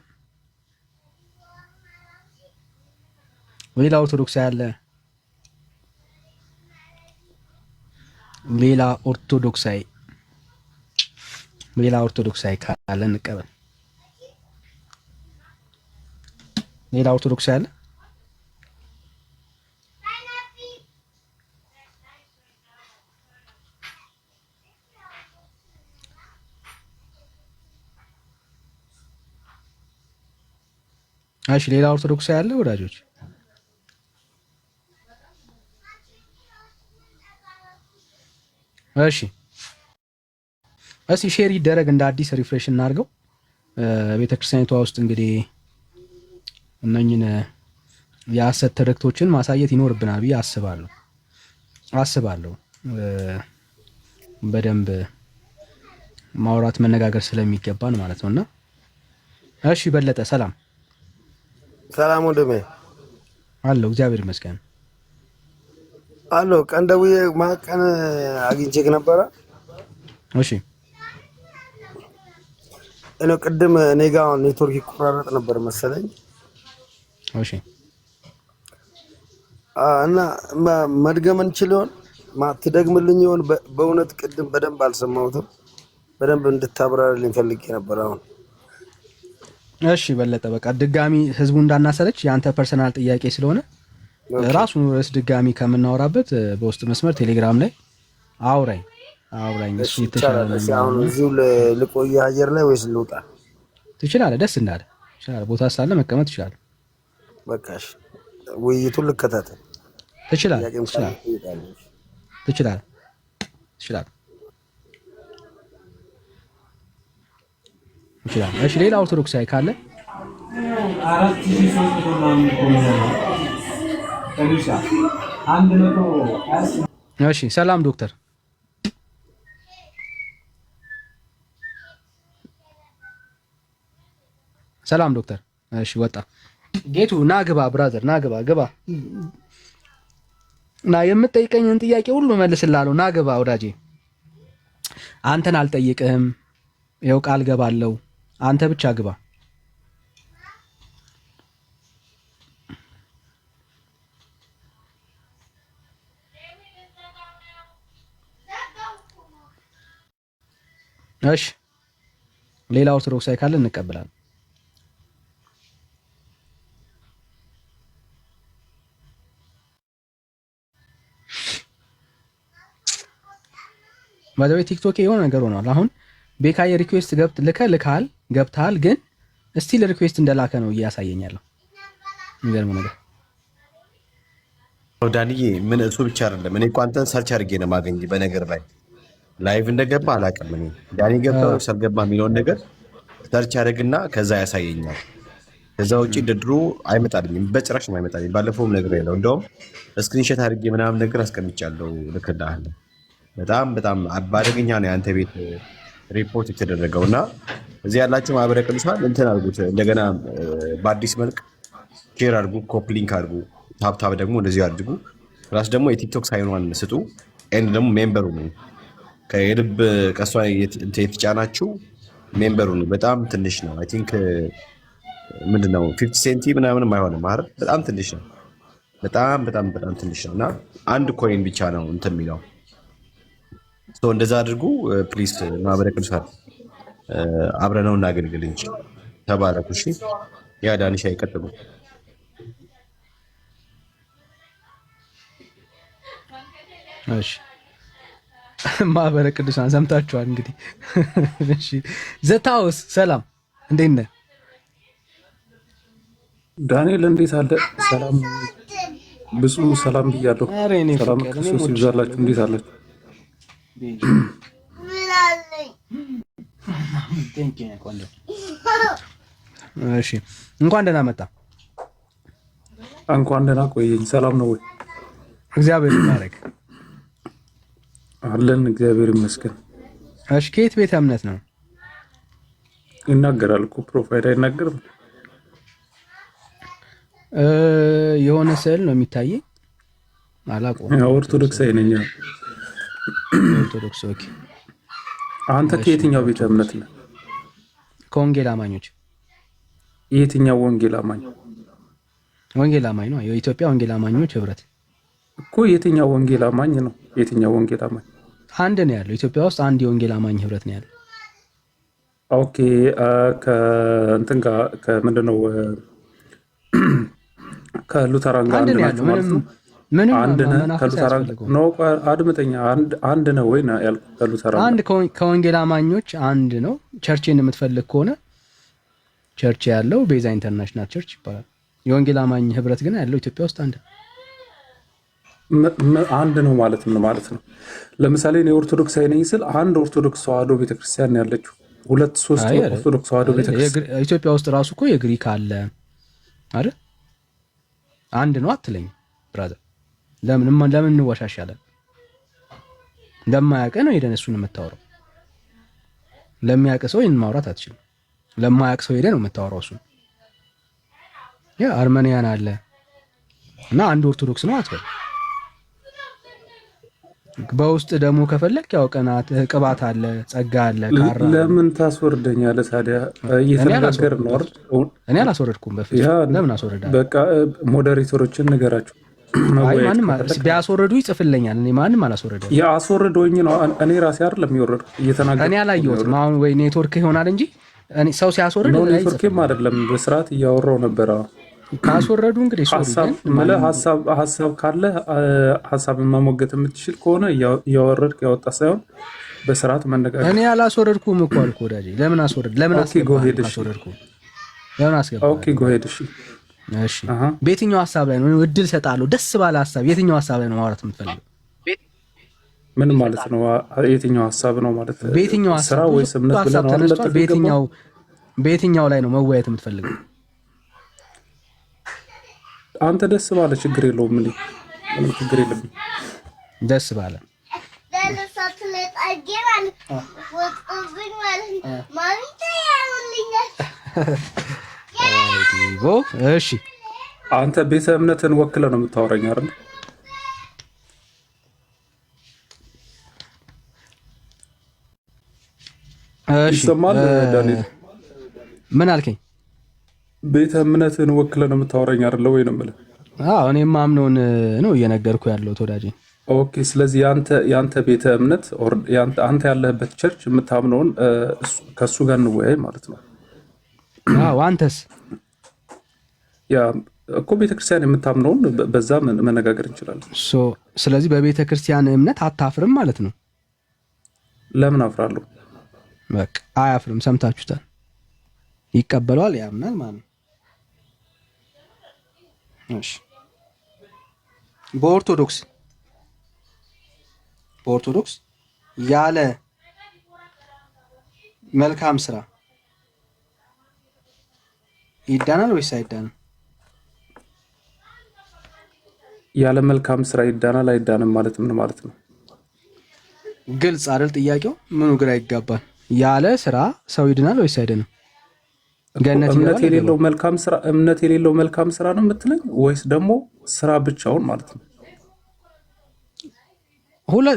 ሌላ ኦርቶዶክሳዊ ካለ እንቀበል። ሌላ ኦርቶዶክስ ያለ እሺ ሌላ ኦርቶዶክስ ያለ ወዳጆች እሺ እስቲ ሼር ይደረግ እንደ አዲስ ሪፍሬሽ እናድርገው። ቤተክርስቲያኒቷ ውስጥ እንግዲህ እነኝን የሐሰት ትርክቶችን ማሳየት ይኖርብናል ብዬ አስባለሁ። በደንብ ማውራት መነጋገር ስለሚገባን ማለት ነውና እሺ በለጠ ሰላም ወንድሜ አለው እግዚአብሔር ይመስገን አለው። ቀን ደውዬ ማቀን አግኝቼክ ነበረ። እሺ እኔ ቅድም እኔ ጋር ኔትወርክ ይቆራረጥ ነበር መሰለኝ። እሺ እና መድገም እንችል ይሆን ትደግምልኝ ይሆን? በእውነት ቅድም በደንብ አልሰማሁትም። በደንብ እንድታብራራልኝ ፈልጌ ነበር አሁን። እሺ በለጠ በቃ ድጋሚ ህዝቡ እንዳናሰለች የአንተ ፐርሰናል ጥያቄ ስለሆነ ራሱን ርዕስ ድጋሚ ከምናወራበት በውስጥ መስመር ቴሌግራም ላይ አውራኝ እሱ የተሻለ ነው። አሁን እዚሁ ልቆይ አየር ላይ ወይስ ልውጣ? ትችላለህ፣ ደስ እንዳለ ትችላለህ። ቦታ ሳለ መቀመጥ ትችላለህ። በቃሽ ውይይቱን ልከታተል። ትችላለህ። እሺ ሌላ ኦርቶዶክሳዊ ካለ 4300 እሺ ሰላም ዶክተር ሰላም ዶክተር። እሺ ወጣ ጌቱ ናግባ ብራዘር ናግባ ና የምትጠይቀኝን ጥያቄ ሁሉ መልስልሃለሁ። ናግባ ወዳጄ አንተን አልጠይቅህም። ይኸው ቃል ገባለሁ። አንተ ብቻ ግባ። እሺ ሌላ ኦርቶዶክሳዊ ካለ እንቀበላለን። ባደረው ቲክቶክ የሆነ ነገር ሆኗል። አሁን ቤካዬ ሪኩዌስት ገብተሃል ግን ስቲል ሪኩዌስት እንደላከ ነው እያሳየኛለሁ። የሚገርም ነገር ዳንዬ ምን እሱ ብቻ አይደለም። እኔ እኮ አንተን ሰርች አድርጌ ነው የማገኝ በነገር ላይ ላይቭ እንደገባ አላውቅም። እኔ ዳኒ ገባ ወይስ አልገባ የሚለውን ነገር ሰርች አድርግና ከዛ ያሳየኛል። ከዛ ውጭ እንደ ድሮ አይመጣልኝም፣ በጭራሽ ነው አይመጣልኝ። ባለፈውም ነገር የለው እንደውም ስክሪንሾት አድርጌ ምናምን ነገር አስቀምጫለሁ። ልክልሃለሁ። በጣም አደገኛ ነው የአንተ ቤት ሪፖርት የተደረገው እና እዚህ ያላችሁ ማህበረ ቅዱሳን እንትን አድርጉት እንደገና በአዲስ መልክ ሼር አድርጉ፣ ኮፒ ሊንክ አድርጉ፣ ታብታብ ደግሞ እንደዚህ አድርጉ። ፕላስ ደግሞ የቲክቶክ ሳይኗን ስጡ። ኤንድ ደግሞ ሜምበሩ ነው ከየልብ ቀሷ የተጫናችሁ ሜምበሩ ነው። በጣም ትንሽ ነው። አይ ቲንክ ምንድነው 50 ሴንቲ ምናምንም አይሆንም አይደል? በጣም ትንሽ ነው። በጣም ትንሽ ነው እና አንድ ኮይን ብቻ ነው እንትን የሚለው። እንደዛ አድርጉ ፕሊስ። ማህበረ ቅዱሳን አብረነው እናገልግል እንጂ ተባረኩ። እሺ ያ ዳንሻ ይቀጥሉ። እሺ ማህበረ ቅዱሳን ሰምታችኋል እንግዲህ። እሺ ዘታውስ ሰላም እንዴት ነህ? ዳንኤል እንዴት አለ? ሰላም ብዙ ሰላም ብያለሁ። ሰላም ክርስቶስ ይብዛላችሁ። እንዴት አላችሁ? እሺ እንኳን ደህና መጣ። እንኳን ደህና ቆየኝ። ሰላም ነው ወይ? እግዚአብሔር ይባረክ። አለን እግዚአብሔር ይመስገን። እሺ ከየት ቤተ እምነት ነው? ይናገራል እኮ ፕሮፋይል አይናገርም። የሆነ ስዕል ነው የሚታየኝ። አላውቀውም። ኦርቶዶክስ አይነኛ። ኦርቶዶክስ ኦኬ። አንተ ከየትኛው ቤተ እምነት ነህ? ከወንጌል አማኞች። የትኛው ወንጌል አማኝ? ወንጌል አማኝ ነው። የኢትዮጵያ ወንጌል አማኞች ህብረት እኮ። የትኛው ወንጌል አማኝ ነው? የትኛው ወንጌል አማኝ? አንድ ነው ያለው ኢትዮጵያ ውስጥ አንድ የወንጌል አማኝ ህብረት ነው ያለው። ኦኬ ከእንትን ጋር ከምንድነው ከሉተራን ጋር አንድ ናቸው ማለት ነው። ምንም አንድ ነው ከሉተራን ነው። አድምጠኛ አንድ ነው ወይ ነው ያልኩት? ከሉተራን አንድ ከወንጌል አማኞች አንድ ነው። ቸርችን የምትፈልግ ከሆነ ቸርች ያለው ቤዛ ኢንተርናሽናል ቸርች ይባላል። የወንጌል አማኝ ህብረት ግን ያለው ኢትዮጵያ ውስጥ አንድ ነው ማለት ምን ማለት ነው? ለምሳሌ እኔ ኦርቶዶክስ ነኝ ስል አንድ ኦርቶዶክስ ተዋህዶ ቤተክርስቲያን ያለችው ሁለት ሶስት ኦርቶዶክስ ተዋህዶ ቤተክርስቲያን ኢትዮጵያ ውስጥ ራሱ እኮ የግሪክ አለ አይደል? አንድ ነው አትለኝ ብራዘር። ለምን እንወሻሻለን? ለማያውቅ ነው ሄደን እሱን የምታወራው። ለሚያውቅ ሰው ይሄን ማውራት አትችልም። ለማያውቅ ሰው ሄደን ነው የምታወራው እሱን። ያ አርመኒያን አለ እና አንድ ኦርቶዶክስ ነው አትበል። በውስጥ ደግሞ ከፈለክ ያው ቅባት አለ፣ ጸጋ አለ፣ ካራ። ለምን ታስወርደኛለህ ታዲያ? እየተነጋገር ነው አይደል? እኔ አላስወረድኩም በፊት። ለምን አስወርዳለሁ? በቃ ሞዴሬተሮችን ንገራቸው። አይ ማንም ቢያስወርዱ ይጽፍልኛል። እኔ ማንም አላስወረደም። ያስወርደውኝ ነው እኔ ራሴ አይደለም የሚወረድ እየተናገርኩ። እኔ አላየሁትም። አሁን ወይ ኔትወርክ ይሆናል እንጂ እኔ ሰው ሲያስወርድ ነው። ኔትወርክም አይደለም በስርዓት እያወራው ነበር። ካስወረዱ እንግዲህ ሀሳብ ካለ ሀሳብን መሞገት የምትችል ከሆነ እያወረድክ ያወጣ ሳይሆን በስርዓት መነጋገር። እኔ አላስወረድኩም እኮ አልኩህ ወዳጄ። ለምን አስወረድ? ለምን አስወረድኩ? ለምን አስገባ? ኦኬ ጎ ሄድ። እሺ እሺ። በየትኛው ሀሳብ ላይ ነው እድል ሰጣለሁ? ደስ ባለ ሀሳብ የትኛው ሀሳብ ላይ ነው ማውራት የምትፈልገው? ምን ማለት ነው? የትኛው ሀሳብ ነው ማለት? በየትኛው ሀሳብ ስራ ወይስ እምነት ብለህ ነው አይደል? በየትኛው ላይ ነው መወያየት የምትፈልገው? አንተ ደስ ባለ ችግር የለውም። ምንም ችግር የለም። ደስ ባለ እሺ። አንተ ቤተ እምነትን ወክለ ነው የምታወራኝ አይደል? ይሰማል ዳንኤል? ምን አልከኝ? ቤተ እምነትን ወክለ ነው የምታወራኝ አይደል ወይ ነው የምልህ? አዎ እኔ ማምነውን ነው እየነገርኩ ያለው ተወዳጄ። ኦኬ ስለዚህ ያንተ ቤተ እምነት አንተ ያለህበት ቸርች የምታምነውን ከሱ ጋር እንወያይ ማለት ነው። አዎ አንተስ? ያ እኮ ቤተክርስቲያን የምታምነውን በዛ መነጋገር እንችላለን። ስለዚህ በቤተ ክርስቲያን እምነት አታፍርም ማለት ነው? ለምን አፍራለሁ? በቃ አያፍርም። ሰምታችሁታል። ይቀበለዋል፣ ያምናል ማለት ነው። እሺ በኦርቶዶክስ ያለ መልካም ስራ ይዳናል ወይስ አይዳንም? ያለ መልካም ስራ ይዳናል አይዳንም ማለት ምን ማለት ነው? ግልጽ አይደል ጥያቄው? ምኑ ግራ ይጋባል? ያለ ስራ ሰው ይድናል ወይስ አይድንም? እምነት የሌለው መልካም ስራ ነው የምትለኝ ወይስ ደግሞ ስራ ብቻውን ማለት ነው?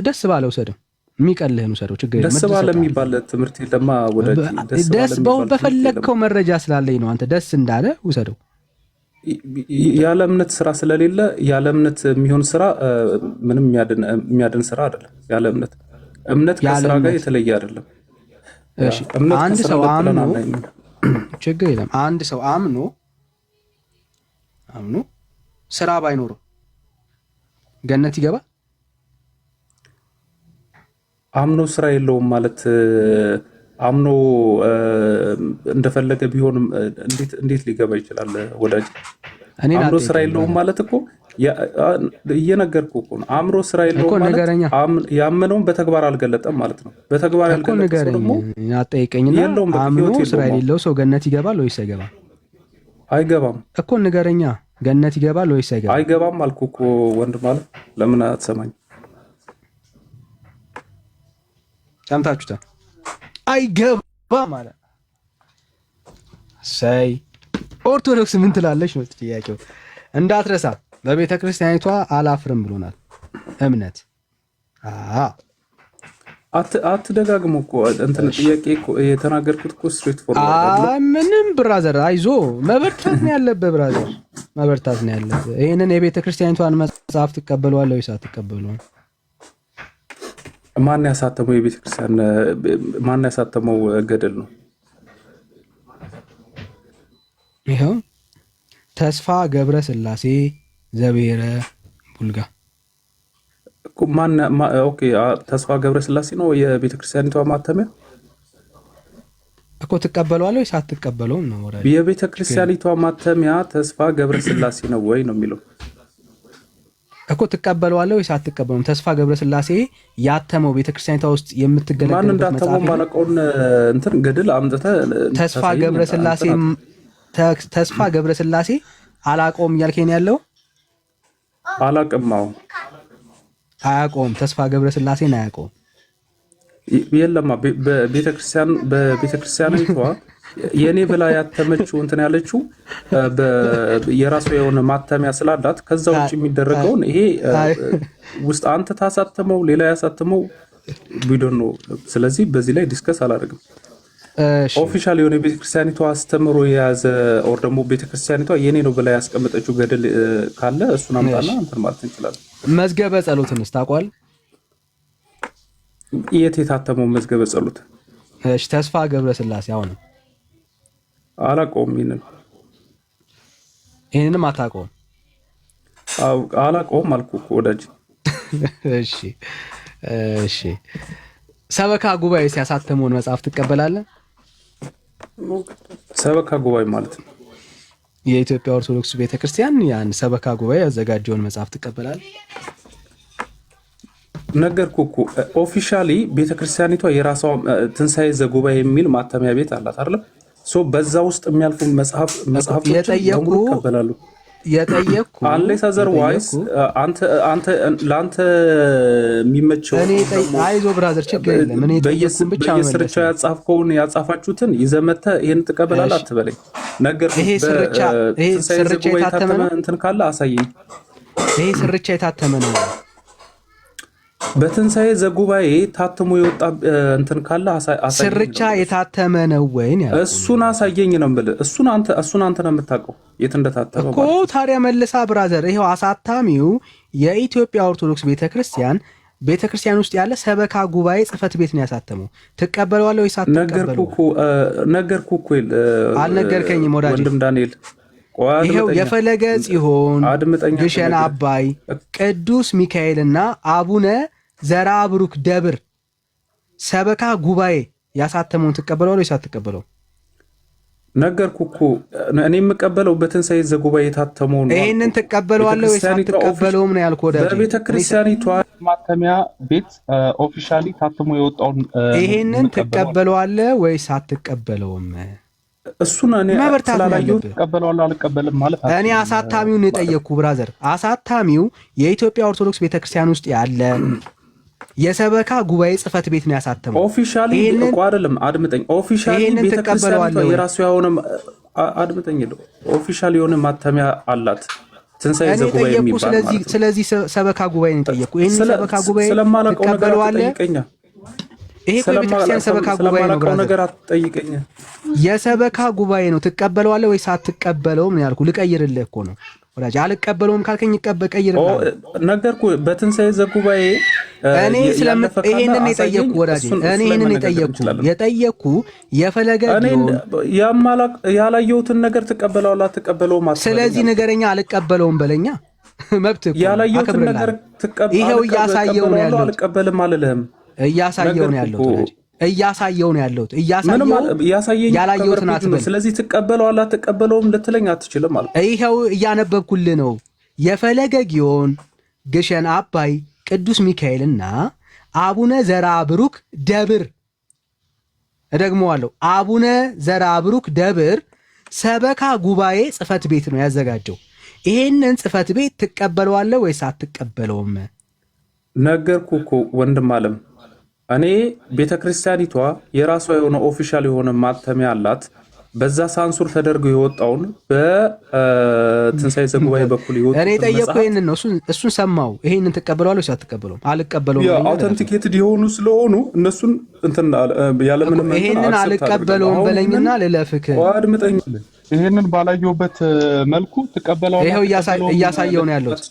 ደስ ባለ ውሰደው፣ የሚቀልህን ውሰደው፣ ችግር የለም። ደስ ባለ የሚባል ትምህርት የለማ ወዳጅ። ደስ በፈለግከው መረጃ ስላለኝ ነው። አንተ ደስ እንዳለ ውሰደው። ያለ እምነት ስራ ስለሌለ ያለ እምነት የሚሆን ስራ ምንም የሚያድን ስራ አይደለም። ያለ እምነት ከስራ ጋር የተለየ አይደለም። እሺ አንድ ሰው አምኖ ችግር የለም። አንድ ሰው አምኖ ስራ ባይኖረው ገነት ይገባል? አምኖ ስራ የለውም ማለት አምኖ እንደፈለገ ቢሆንም እንዴት ሊገባ ይችላል? ወዳጅ አምኖ ስራ የለውም ማለት እኮ እየነገርኩህ እኮ ነው። አምሮ ስራ የለውም ማለት ያመነውን በተግባር አልገለጠም ማለት ነው። በተግባር ያልገለጠ ሰው ደግሞ አጠይቀኝና አምኖ ስራ የሌለው ሰው ገነት ይገባል ወይስ አይገባም? አይገባም እኮ ንገረኛ። ገነት ይገባል ወይስ አይገባም? አይገባም አልኩህ እኮ ወንድም ማለት ለምን አትሰማኝ? ሰምታችሁታል። አይገባም ማለት ሳይ ኦርቶዶክስ ምን ትላለች ነው ጥያቄው። እንዳትረሳ በቤተ ክርስቲያኒቷ አላፍርም ብሎናል። እምነት አትደጋግሞ እኮ እንትን ጥያቄ እኮ የተናገርኩት እኮ ስትሬት ፎርዋርድ ምንም ብራዘር አይዞ መበርታት ነው ያለብህ። ብራዘር መበርታት ነው ያለብህ። ይሄንን የቤተ ክርስቲያኒቷን መጽሐፍ ትቀበለዋለህ ወይስ አትቀበለውም? ማን ያሳተመው የቤተ ክርስቲያን ማን ያሳተመው ገድል ነው? ይሄው ተስፋ ገብረ ስላሴ ዘብሔረ ቡልጋ ኦኬ ተስፋ ገብረ ስላሴ ነው የቤተ ክርስቲያኒቷ ማተሚያ እኮ። ትቀበለዋለህ ወይስ አትቀበለውም ነው ወራጅ? የቤተ ክርስቲያኒቷ ማተሚያ ተስፋ ገብረ ስላሴ ነው ወይ ነው የሚለው እኮ። ትቀበለዋለህ ወይስ አትቀበለውም? ተስፋ ገብረ ስላሴ ያተመው ቤተ ክርስቲያኒቷ ውስጥ የምትገለገልበት ማን እንዳተመው ባለቀውን እንትን ገድል አምጥተህ ተስፋ ገብረ ስላሴ አላቆም እያልከኝ ያለው? አላቅማው አያቆም። ተስፋ ገብረ ስላሴን አያቆም። የለማ በቤተክርስቲያኒቷ የኔ ብላ ያተመችው እንትን ያለችው የራሷ የሆነ ማተሚያ ስላላት ከዛ ውጭ የሚደረገውን ይሄ ውስጥ አንተ ታሳተመው ሌላ ያሳተመው ቢዶን ነው። ስለዚህ በዚህ ላይ ዲስከስ አላደርግም። ኦፊሻል የሆነ ቤተክርስቲያኒቷ አስተምሮ የያዘ ኦር ደግሞ ቤተክርስቲያኒቷ የኔ ነው ብላ ያስቀመጠችው ገድል ካለ እሱን አምጣና እንትን ማለት እንችላለን። መዝገበ ጸሎትንስ ታውቋል? የት የታተመው መዝገበ ጸሎት? እሺ ተስፋ ገብረ ስላሴ አሁን አላውቀውም። ይሄንንም አታውቀውም? አላውቀውም አልኩህ እኮ ወዳጅ። እሺ ሰበካ ጉባኤ ሲያሳተመውን መጽሐፍ ትቀበላለህ? ሰበካ ጉባኤ ማለት ነው የኢትዮጵያ ኦርቶዶክስ ቤተክርስቲያን ያን ሰበካ ጉባኤ ያዘጋጀውን መጽሐፍ ትቀበላለህ? ነገርኩህ እኮ ኦፊሻሊ ቤተክርስቲያኒቷ የራሷ ትንሣኤ ዘጉባኤ የሚል ማተሚያ ቤት አላት አይደል? ሶ በዛ ውስጥ የሚያልፉ መጽሐፎች በሙሉ ይቀበላሉ። የጠየቅኩ አንሌስ አዘርዋይስ አንተ ለአንተ የሚመቸው አይዞ ብራዘር ችግር የለም። እኔ ጠየቅኩን ብቻ ነው። በየስርቻው ያጻፍከውን ያጻፋችሁትን ይዘህ መተህ ይሄን ትቀበላለህ አትበለኝ። ነገርኩህ። ይሄ ስርቻ የታተመ እንትን ካለ አሳየኝ። ይሄ ስርቻ የታተመ ነው። በትንሣኤ ዘጉባኤ ታትሞ የወጣ እንትን ካለ አሳየኝ። ስርቻ የታተመ ነው ወይ ነው? እሱን አሳየኝ ነው የምልህ። እሱን አንተ ነው የምታውቀው የት እንደታተመ እኮ። ታዲያ መልሳ ብራዘር፣ ይሄው አሳታሚው የኢትዮጵያ ኦርቶዶክስ ቤተክርስቲያን ውስጥ ያለ ሰበካ ጉባኤ ጽሕፈት ቤት ነው ያሳተመው። ትቀበለዋለህ ወይስ አትቀበለውም? ነገርኩህ እኮ። አልነገርከኝም ወዳጄ። ወንድም ዳንኤል ይሄው የፈለገ ጽዮን፣ ግሸን አባይ፣ ቅዱስ ሚካኤልና አቡነ ዘርዓ ብሩክ ደብር ሰበካ ጉባኤ ያሳተመውን ትቀበለዋለህ ወይስ አትቀበለውም? ነገርኩህ እኮ እኔ የምቀበለው በትንሣኤ ዘጉባኤ የታተመውን ነው። ይሄንን ትቀበለዋለህ ወይስ አትቀበለውም ነው ያልኩህ ወዳጄ። በቤተ ክርስቲያኒቷ ማተሚያ ቤት ኦፊሻሊ ታትሞ የወጣውን ይሄንን ትቀበለዋለህ ወይስ አትቀበለውም? እሱን እኔ ስላላየሁት ትቀበለዋለህ አልቀበልም ማለት አይደለም። እኔ አሳታሚውን የጠየቅኩህ ብራዘር። አሳታሚው የኢትዮጵያ ኦርቶዶክስ ቤተክርስቲያን ውስጥ ያለ የሰበካ ጉባኤ ጽሕፈት ቤት ነው ያሳተመው። ኦፊሻሊ እኮ አይደለም። አድምጠኝ። ኦፊሻሊ ቤተክርስቲያኒቷ የራሱ የሆነ አድምጠኝ። ኦፊሻሊ የሆነ ማተሚያ አላት ትንሣኤ ዘጉባኤ የሚባል ማለት ነው። ስለዚህ ሰበካ ጉባኤ ነው የጠየቅኩህ። ይሄን ሰበካ ጉባኤ ትቀበለዋለህ? ይሄ እኮ የቤተክርስቲያን ሰበካ ጉባኤ ነው ነገር አትጠይቀኝ። የሰበካ ጉባኤ ነው። ትቀበለዋለህ ወይስ አትቀበለውም ነው ያልኩህ። ልቀይርልህ እኮ ነው ወዳጅ። አልቀበለውም ካልከኝ ቀይርልህ። ነገርኩህ። በትንሣኤ ዘጉባኤ እኔ ይሄንን የጠየቅኩህ ወዳጅ፣ እኔ ይሄንን የጠየቅኩህ የፈለገ ያላየሁትን ነገር ትቀበለዋለህ አትቀበለውም? ስለዚህ ንገረኛ። አልቀበለውም በለኛ። መብት እኮ ያላየሁትን ነገር ይሄው እያሳየው ነው ያለው። አልቀበልም አልልህም። እያሳየው ነው ያለው ወዳጅ። እያሳየው ነው ያለሁት። እያሳየኝ ያላየሁትን አትበል። ስለዚህ ትቀበለዋለህ አትቀበለውም ልትለኝ አትችልም ማለት ይኸው እያነበብኩልህ ነው። የፈለገ ጊዮን፣ ግሸን አባይ፣ ቅዱስ ሚካኤልና አቡነ ዘርአ ብሩክ ደብር እደግመዋለሁ። አቡነ ዘርአ ብሩክ ደብር ሰበካ ጉባኤ ጽሕፈት ቤት ነው ያዘጋጀው። ይሄንን ጽሕፈት ቤት ትቀበለዋለህ ወይስ አትቀበለውም? ነገርኩህ እኮ ወንድም አለም። እኔ ቤተክርስቲያኒቷ የራሷ የሆነ ኦፊሻል የሆነ ማተሚያ አላት። በዛ ሳንሱር ተደርጎ የወጣውን በትንሳኤ ዘጉባኤ በኩል ይወጣ እኔ ጠየቅኩ። ይሄንን ነው እሱን ሰማው። ይሄንን ትቀበለዋለህ ወይስ አትቀበለውም? አልቀበለውም። ያ አውተንቲኬትድ የሆኑ ስለሆኑ እነሱን እንትን ያለ ምንም ይሄንን አልቀበለውም በለኝና ልለፍክ። አድምጠኝ። ይሄንን ባላየሁበት መልኩ ትቀበለዋለህ? ይሄው እያሳየው ነው ያለሁት።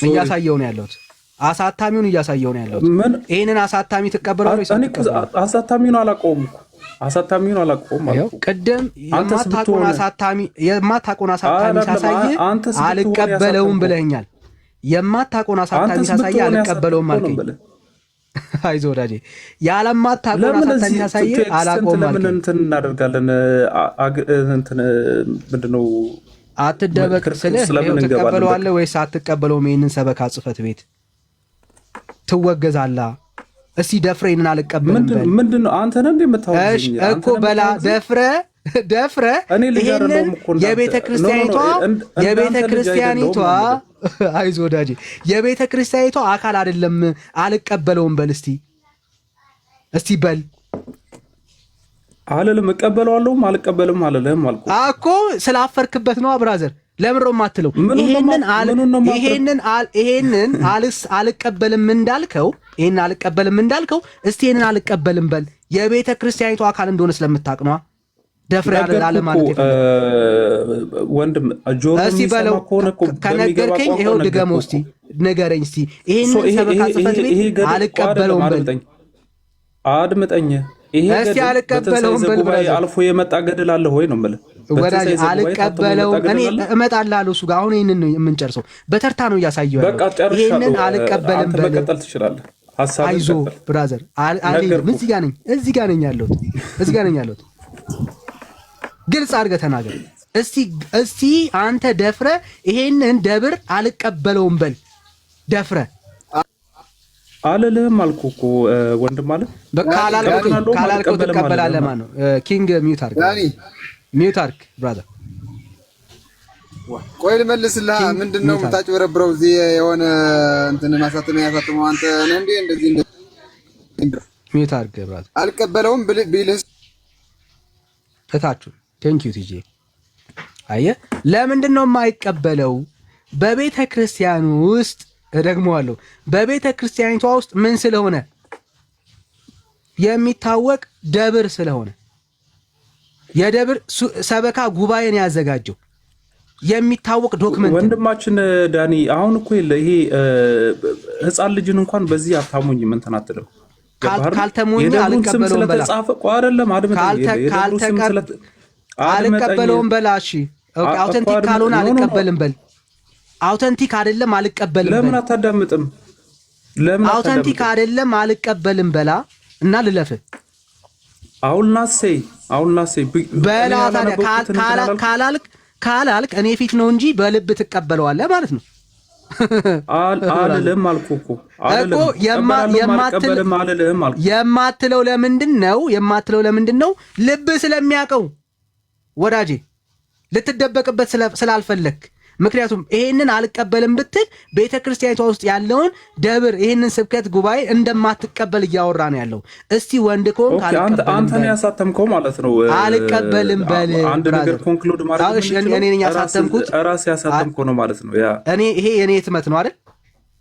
እያሳየው ነው ያለሁት። አሳታሚውን እያሳየው ነው ያለሁት። ይሄንን አሳታሚ ትቀበለዋለህ ወይስ አትቀበለውም? አሳታሚውን አላውቀውም እኮ አሳታሚውን አላውቀውም ማለት ነው። ቅድም የማታውቀውን አሳታሚ ሳሳይ አልቀበለውም ብለኛል። የማታውቀውን አሳታሚ ሳሳይ አልቀበለውም አልከኝ። አይዞህ ወዳጄ፣ ያለማታውቀውን አሳታሚ ሳሳይ አላውቀውም አልከኝ። ለምን እንትን እናደርጋለን? እንትን ምንድነው አትደበቅ ስልህ ትቀበለዋለህ ወይስ አትቀበለውም? ይሄንን ሰበካ ጽሕፈት ቤት ትወገዛለህ? እስቲ ደፍሬንን አልቀበልም በል። ምንድነው አንተ ነህ እንደምታወራኝ እኮ በላ ደፍረ ይሄንን የቤተክርስቲያኒቷ አይዞህ ወዳጄ የቤተክርስቲያኒቷ አካል አይደለም አልቀበለውም በል። እስቲ በል አልልም። እቀበለዋለሁም አልቀበልም አልልም አልኩህ እኮ ስላፈርክበት ነው ብራዘር። ለምን ነው የማትለው? ይሄንን አልቀበልም እንዳልከው እስቲ ይሄንን አልቀበልም በል። የቤተ ክርስቲያኒቱ አካል እንደሆነ ስለምታውቅ ነው። ደፍሬ ያለ ማለት ወንድም ጆሮ የሚሰማ ከሆነ ከነገርከኝ ይሄው ድገመው እስቲ ንገረኝ። እስቲ ይሄንን ሰበካ ጽሕፈት ቤት አልቀበለውም በል። አድምጠኝ። ይሄ እስቲ አልቀበለውም በል። አልፎ የመጣ ገድል አለ ሆይ ነው የምልህ። ወዳጅ አልቀበለውም። እኔ እመጣልሃለሁ እሱ ጋር። አሁን ይሄንን ነው የምንጨርሰው። በተርታ ነው እያሳየው ያለው። ይሄንን አልቀበልም በል። መቀጠል ትችላለህ። ሐሳብ አይዞህ ብራዘር። እዚህ ጋር ነኝ ያለሁት። ግልጽ አድርገህ ተናገር እስቲ አንተ ደፍረ ይሄንን ደብር አልቀበለውም በል። ደፍረ አልልህም አልኩህ እኮ ወንድም አለ። ካላልከው ትቀበላለህ ማለት ነው። ኪንግ ሚውት አድርግ ብራዘር። ቆይ ልመልስልህ። ምንድነው የምታጭበረብረው? እዚህ የሆነ እንትን ማሳተሚያ ያሳተመው አንተ ነህ እንዴ? እንደዚህ ሚውት አድርግ ብራዘር። አልቀበለውም ቢልህ እታችሁ ቴንኪው ቲጂ። አየህ ለምንድን ነው የማይቀበለው? በቤተ ክርስቲያኑ ውስጥ እደግመዋለሁ፣ በቤተ ክርስቲያኒቷ ውስጥ ምን ስለሆነ የሚታወቅ ደብር ስለሆነ የደብር ሰበካ ጉባኤን ያዘጋጀው የሚታወቅ ዶክመንት። ወንድማችን ዳኒ አሁን እኮ ይሄ ሕፃን ልጅን እንኳን በዚህ አታሙኝም እንትን አትልም። ካልተሞኝ አልቀበለውም በላ አይደለም። አልቀበለውም በላ። እሺ አውተንቲክ ካልሆነ አልቀበልም በል። አውተንቲክ አይደለም አልቀበልም በል። ለምን አታዳምጥም? አውተንቲክ አይደለም አልቀበልም በላ እና ልለፍ። አውልናሴ በላ። ታዲያ ካላልክ እኔ ፊት ነው እንጂ በልብ ትቀበለዋለህ ማለት ነው። አልልም አልኩህ እኮ የማትለው ለምንድን ነው? ልብ ስለሚያውቀው ወዳጄ፣ ልትደበቅበት ስላልፈለክ። ምክንያቱም ይሄንን አልቀበልም ብትል ቤተ ክርስቲያኒቷ ውስጥ ያለውን ደብር ይሄንን ስብከት ጉባኤ እንደማትቀበል እያወራ ነው ያለው። እስቲ ወንድ ከሆንክ አንተ ነው ያሳተምከው ማለት ነው። አልቀበልም በል። አንድ ነገር ኮንክሉድ ማለት ነው። እኔ ነኝ ያሳተምኩት፣ ራስህ ያሳተምከው ነው ማለት ነው። ያ ይሄ የኔ ህትመት ነው አይደል?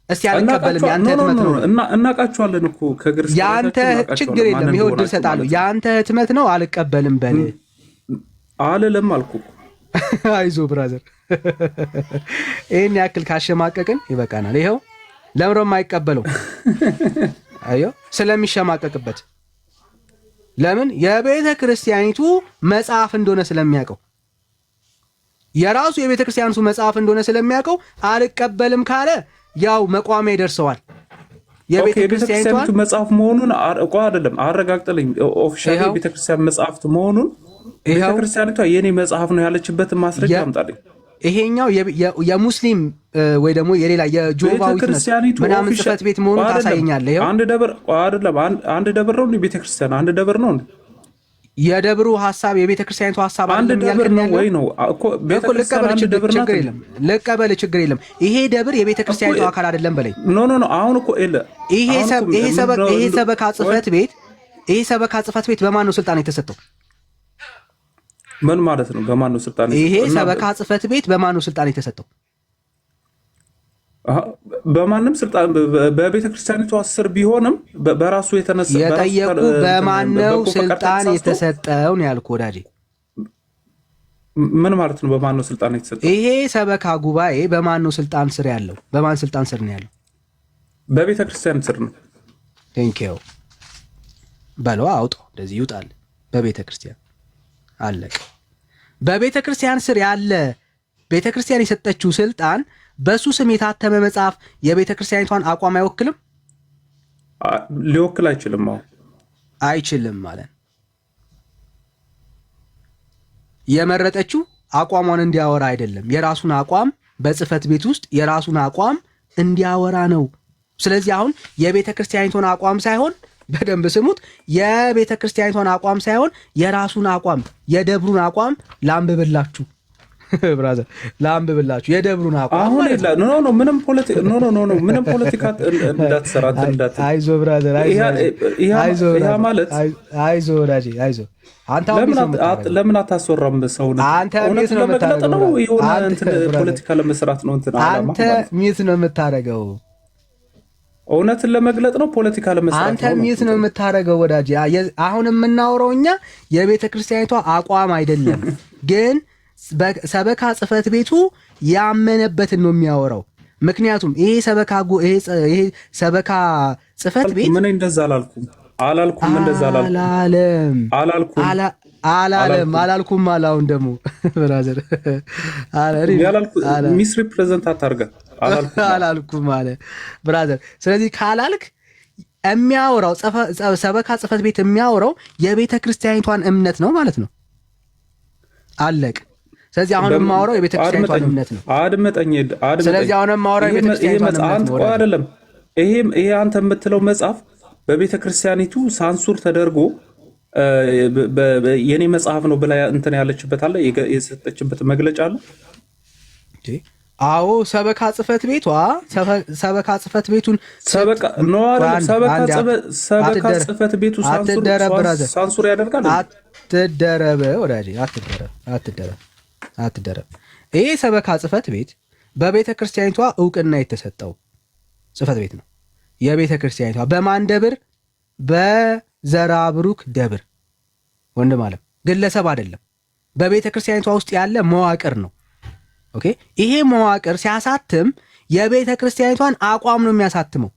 እስቲ አልቀበልም። ያንተ ህትመት ነው። እናቃችኋለን እኮ ከግርስ ያንተ ችግር የለም። ይሄው እድል ሰጣለሁ። ያንተ ህትመት ነው። አልቀበልም በል። አልልም አልኩህ። አይዞህ ብራዘር፣ ይሄን ያክል ካሸማቀቅን ይበቃናል። ይሄው ለምሮ የማይቀበለው አዮ ስለሚሸማቀቅበት፣ ለምን የቤተ ክርስቲያኒቱ መጽሐፍ እንደሆነ ስለሚያውቀው፣ የራሱ የቤተ ክርስቲያኒቱ መጽሐፍ እንደሆነ ስለሚያውቀው አልቀበልም ካለ ያው መቋሚያ ይደርሰዋል። የቤተክርስቲያኒቱ መጽሐፍ መሆኑን አይደለም አረጋግጥልኝ። ኦፊሻሊ የቤተክርስቲያን መጽሐፍት መሆኑን ቤተክርስቲያኒቷ የኔ መጽሐፍ ነው ያለችበትን ማስረጃ አምጣልኝ። ይሄኛው የሙስሊም ወይ ደግሞ የሌላ የጆባ ዊትነስ ምናምን ጽሕፈት ቤት መሆኑን ታሳየኛለህ። ይሄው አንድ ደብር ነው ቤተክርስቲያን፣ አንድ ደብር ነው። የደብሩ ሐሳብ የቤተክርስቲያኒቱ ሐሳብ አንድ ደብር ነው ወይ ነው እኮ ቤተክርስቲያን አንድ ደብር ነው። ልቀበል፣ ችግር የለም። ይሄ ደብር የቤተክርስቲያኒቱ አካል አይደለም በላይ። ኖ አሁን እኮ ይሄ ሰበካ ጽሕፈት ቤት በማን ነው ስልጣን የተሰጠው? ምን ማለት ነው? በማን ነው ስልጣን? ይሄ ሰበካ ጽሕፈት ቤት በማን ነው ስልጣን የተሰጠው? በማንም ስልጣን በቤተ ክርስቲያኒቱ ስር ቢሆንም በራሱ የተነሳ የጠየቁ በማን ነው ስልጣን የተሰጠው ነው ያልኩ ወዳጄ። ምን ማለት ነው? በማን ነው ስልጣን የተሰጠው? ይሄ ሰበካ ጉባኤ በማን ነው ስልጣን ስር ያለው? በማን ስልጣን ስር ነው ያለው? በቤተ ክርስቲያን ስር ነው። ቴንኪው በለው አውጣው፣ እንደዚህ ይውጣል። በቤተ ክርስቲያን አለቀ። በቤተ ክርስቲያን ስር ያለ ቤተ ክርስቲያን የሰጠችው ስልጣን በሱ ስም የታተመ መጽሐፍ የቤተ ክርስቲያኒቷን አቋም አይወክልም? ሊወክል አይችልም። አይችልም ማለት የመረጠችው አቋሟን እንዲያወራ አይደለም። የራሱን አቋም በጽሕፈት ቤት ውስጥ የራሱን አቋም እንዲያወራ ነው። ስለዚህ አሁን የቤተ ክርስቲያኒቷን አቋም ሳይሆን በደንብ ስሙት፣ የቤተ ክርስቲያኒቷን አቋም ሳይሆን የራሱን አቋም የደብሩን አቋም ላንብብላችሁ። ብራዘር ላንብብላችሁ የደብሩን አቋም። አሁን ኖ ምንም ፖለቲካ እንዳትሰራ እንዳት። አይዞ ብራዘር አይዞ ማለት አይዞ ወዳጄ አይዞ። አንተ ለምን አታስወራም? ሰው አንተ ሚት ነው የምታረገው ነው የሆነ እንትን ፖለቲካ ለመስራት ነው እንትን አላማ። አንተ ሚት ነው የምታረገው እውነትን ለመግለጥ ነው ፖለቲካ ለመስራት። አንተ ሚት ነው የምታረገው ወዳጄ። አሁን የምናወራው እኛ የቤተ ክርስቲያኒቷ አቋም አይደለም ግን ሰበካ ጽሕፈት ቤቱ ያመነበትን ነው የሚያወራው። ምክንያቱም ይሄ ሰበካ ጽሕፈት ቤት ምን እንደዛ አላልኩም እንደዛ አላልኩም አላውን ደግሞ ብራዘር ሚስ ሪፕሬዘንት አታርጋ አላልኩም አለ ብራዘር። ስለዚህ ካላልክ የሚያወራው ሰበካ ጽሕፈት ቤት የሚያወራው የቤተ ክርስቲያኒቷን እምነት ነው ማለት ነው። አለቅ። ስለዚህ አሁን የማወራው የቤተክርስቲያኒቷን እምነት ነው። አድመጠኝ። ስለዚህ አሁን የማወራው የቤተክርስቲያኒቷን እምነት ነው። አይደለም ይሄ አንተ የምትለው መጽሐፍ በቤተክርስቲያኒቱ ሳንሱር ተደርጎ የኔ መጽሐፍ ነው ብላ እንትን ያለችበት አለ፣ የሰጠችበት መግለጫ አለ። አዎ ሰበካ ጽሕፈት ቤቷ ሰበካ ጽሕፈት ቤቱን ሰበካ ጽሕፈት ቤቱ ሳንሱር ያደርጋል። አትደረበ ወዳጄ አትደረብ። ይሄ ሰበካ ጽሕፈት ቤት በቤተ ክርስቲያኒቷ እውቅና የተሰጠው ጽሕፈት ቤት ነው። የቤተ ክርስቲያኒቷ በማን ደብር? በዘራብሩክ ደብር ወንድም አለም፣ ግለሰብ አይደለም። በቤተ ክርስቲያኒቷ ውስጥ ያለ መዋቅር ነው። ኦኬ። ይሄ መዋቅር ሲያሳትም የቤተ ክርስቲያኒቷን አቋም ነው የሚያሳትመው።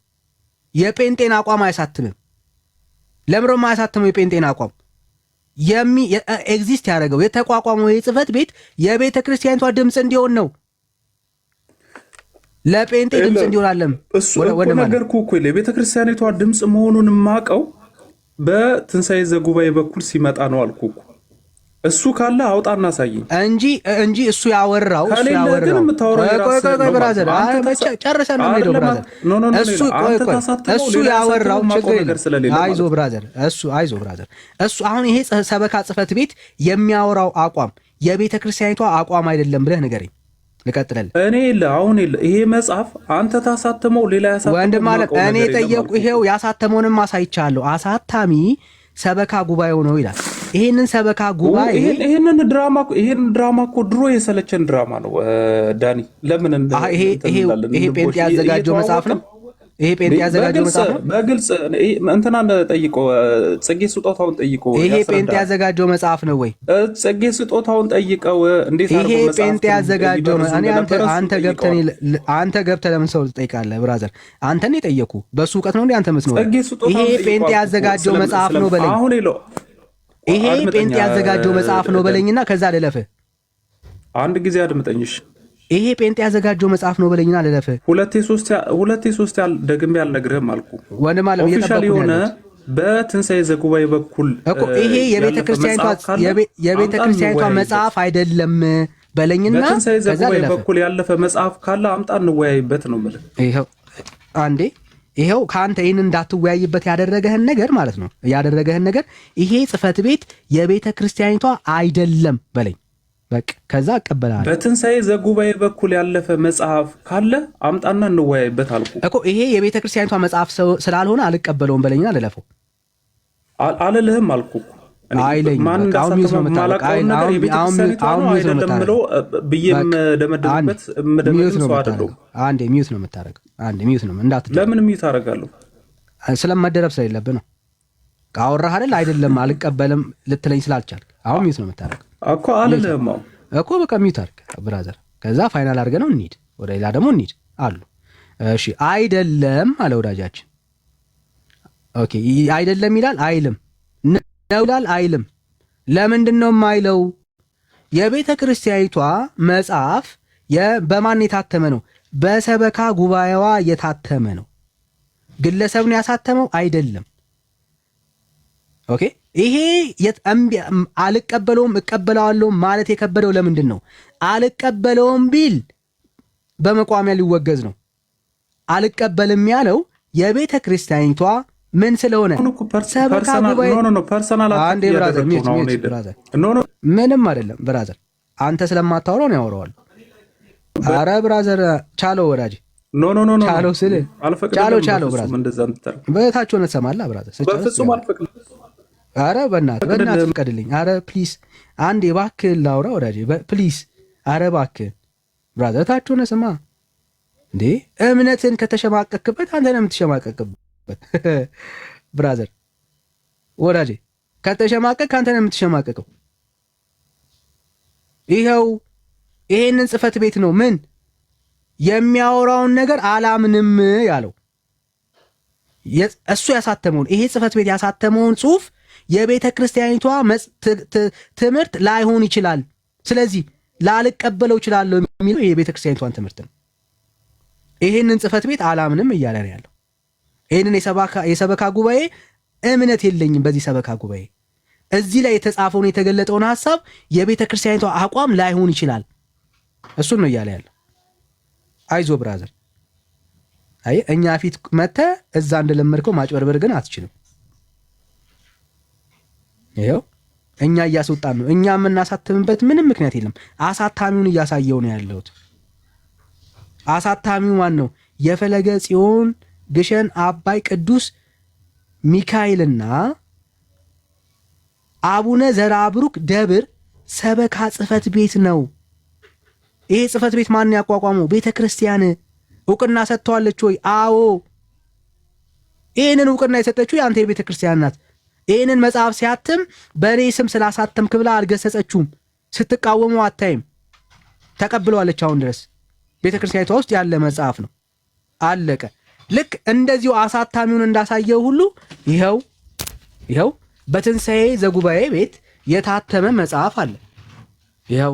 የጴንጤን አቋም አያሳትምም። ለምሮ የማያሳትመው የጴንጤን አቋም ኤግዚስት ያደረገው የተቋቋመው የጽሕፈት ቤት የቤተ ክርስቲያኒቷ ድምፅ እንዲሆን ነው። ለጴንጤ ድምፅ እንዲሆን አለም ወደ ነገር እኮ የቤተ ክርስቲያኒቷ ድምፅ መሆኑን የማውቀው በትንሣኤ ዘጉባኤ በኩል ሲመጣ ነው አልኩ እኮ። እሱ ካለ አውጣና አሳየኝ እንጂ እሱ ያወራው ጨርሰን ነው ሄደው ብራዘር። እሱ ያወራው አይዞ ብራዘር እሱ አሁን ይሄ ሰበካ ጽሕፈት ቤት የሚያወራው አቋም የቤተ ክርስቲያኒቷ አቋም አይደለም ብለህ ንገረኝ። ልቀጥልልህ። አሁን ይሄ መጽሐፍ አንተ ታሳተመው ሌላ ያሳተመው ወንድም ማለት እኔ ጠየቁ። ይሄው ያሳተመውንም አሳይቻለሁ። አሳታሚ ሰበካ ጉባኤው ነው ይላል። ይሄንን ሰበካ ጉባኤ ይሄንን ድራማ እኮ ድሮ የሰለቸን ድራማ ነው ዳኒ። ለምን ይሄ ጴንጤ ያዘጋጀው መጽሐፍ ነው። ይሄ ጴንጤ ያዘጋጀው መጽሐፍ ነው። በግልጽ እንትና ጠይቀው፣ ጽጌ ስጦታውን ጠይቀው። ይሄ ጴንጤ ያዘጋጀው መጽሐፍ ነው ወይ? ጽጌ ስጦታውን ጠይቀው። እንዴት አድርጎ ይሄ ጴንጤ ያዘጋጀው አንተ ገብተህ ለምን ሰው ትጠይቃለህ? ብራዘር አንተን የጠየቁ በሱ እውቀት ነው እንዴ አንተ የምትኖረው? ይሄ ጴንጤ ያዘጋጀው መጽሐፍ ነው በለኝ። ይሄ ጴንጤ ያዘጋጀው መጽሐፍ ነው በለኝና ከዛ ልለፍህ። አንድ ጊዜ አድምጠኝሽ። ይሄ ጴንጤ ያዘጋጀው መጽሐፍ ነው በለኝና ለለፈ ሁለቴ ሶስት ደግሜ አልነግርህም አልኩ። ወንድም አለ ኦፊሻል የሆነ በትንሣኤ ዘጉባኤ በኩል እኮ ይሄ የቤተ ክርስቲያኒቷ መጽሐፍ አይደለም በለኝና በትንሣኤ ዘጉባኤ በኩል ያለፈ መጽሐፍ ካለ አምጣ እንወያይበት ነው ማለት። ይሄው አንዴ ይሄው ካንተ ይሄን እንዳትወያይበት ያደረገህን ነገር ማለት ነው ያደረገህን ነገር ይሄ ጽፈት ቤት የቤተ ክርስቲያኒቷ አይደለም በለኝ። በቃ ከዛ አቀበላል። በትንሣኤ ዘጉባኤ በኩል ያለፈ መጽሐፍ ካለ አምጣና እንወያይበት አልኩ እኮ። ይሄ የቤተ ክርስቲያኒቷ መጽሐፍ ስላልሆነ አልቀበለውም በለኝና ለለፈው አልልህም አልኩ። አይለኝ አሁን ሚውት ነው የምታረቅ። አሁን ሚውት ነው የምታረቅ ብዬም ደመደምበት ምደምደም አይደለም። አንዴ ሚውት ነው የምታረቅ። አንዴ ሚውት ነው እንዳትል። ለምን ሚውት አደርጋለሁ? ስለመደረብ ስለሌለብህ ነው። ካወራህ አይደለም አልቀበልም ልትለኝ ስላልቻልክ አሁን ሚውት ነው የምታረቅ እኮ። አልልህም እኮ በቃ ሚውት አድርግ ብራዘር። ከዛ ፋይናል አድርገህ ነው እንሂድ፣ ወደ ሌላ ደግሞ እንሂድ አሉ። እሺ አይደለም አለ ወዳጃችን። ኦኬ አይደለም ይላል አይልም ነው ይላል አይልም። ለምንድን ነው የማይለው? የቤተ ክርስቲያኒቷ መጽሐፍ በማን የታተመ ነው? በሰበካ ጉባኤዋ የታተመ ነው። ግለሰብ ነው ያሳተመው አይደለም። ኦኬ ይሄ አልቀበለውም እቀበለዋለሁ ማለት የከበደው ለምንድን ነው? አልቀበለውም ቢል በመቋሚያ ሊወገዝ ነው። አልቀበልም ያለው የቤተ ክርስቲያኒቷ ምን ስለሆነ ሰበካ ጉባኤ ፐርሰናል አንዴ ብራዘር ምንም አይደለም ብራዘር፣ አንተ ስለማታወራው ነው ያወራዋል። አረ ብራዘር ቻለው ወዳጅ ኖ ቻለው ስለ ቻለው ብራዘር በታች ሆነ ተሰማላ ብራዘር በፍጹም አልፈቅድም። አረ በእናትህ ፍቀድልኝ። አረ ፕሊዝ አንዴ እባክህ ላውራ ወዳጅ ፕሊዝ። አረ እባክህ ብራዘር ታች ሆነ ስማ እንዴ። እምነትን ከተሸማቀቅበት አንተ ነው የምትሸማቀቅበት ብራዘር ወዳጄ። ከተሸማቀቅ አንተ ነው የምትሸማቀቀው። ይኸው ይሄንን ጽፈት ቤት ነው ምን የሚያወራውን ነገር አላምንም ያለው እሱ ያሳተመውን ይሄ ጽፈት ቤት ያሳተመውን ጽሁፍ የቤተ ክርስቲያኒቷ ትምህርት ላይሆን ይችላል፣ ስለዚህ ላልቀበለው ይችላል የሚለው የቤተ ክርስቲያኒቷን ትምህርት ነው። ይሄንን ጽፈት ቤት አላምንም እያለ ነው ያለው። ይሄንን የሰበካ ጉባኤ እምነት የለኝም በዚህ ሰበካ ጉባኤ እዚህ ላይ የተጻፈውን የተገለጠውን ሐሳብ የቤተ ክርስቲያኒቷ አቋም ላይሆን ይችላል። እሱን ነው እያለ ያለው። አይዞ ብራዘር፣ አይ እኛ ፊት መተህ እዛ እንደለመድከው ማጭበርበር ግን አትችልም። ይሄው እኛ እያስወጣን ነው። እኛ የምናሳትምበት ምንም ምክንያት የለም። አሳታሚውን እያሳየው ነው ያለሁት። አሳታሚው ማን ነው? የፈለገ ጽዮን ግሸን አባይ ቅዱስ ሚካኤልና አቡነ ዘራብሩክ ደብር ሰበካ ጽፈት ቤት ነው። ይሄ ጽፈት ቤት ማን ያቋቋመው? ቤተ ክርስቲያን እውቅና ሰጥተዋለች ወይ? አዎ። ይሄንን እውቅና የሰጠችው የአንተ የቤተ ክርስቲያን ናት። ይሄንን መጽሐፍ ሲያትም በእኔ ስም ስላሳተምክ ብላ አልገሰጸችውም። ስትቃወመው አታይም። ተቀብለዋለች። አሁን ድረስ ቤተ ክርስቲያኒቷ ውስጥ ያለ መጽሐፍ ነው። አለቀ። ልክ እንደዚሁ አሳታሚውን እንዳሳየው ሁሉ ይኸው በትንሣኤ ዘጉባኤ ቤት የታተመ መጽሐፍ አለ። ይኸው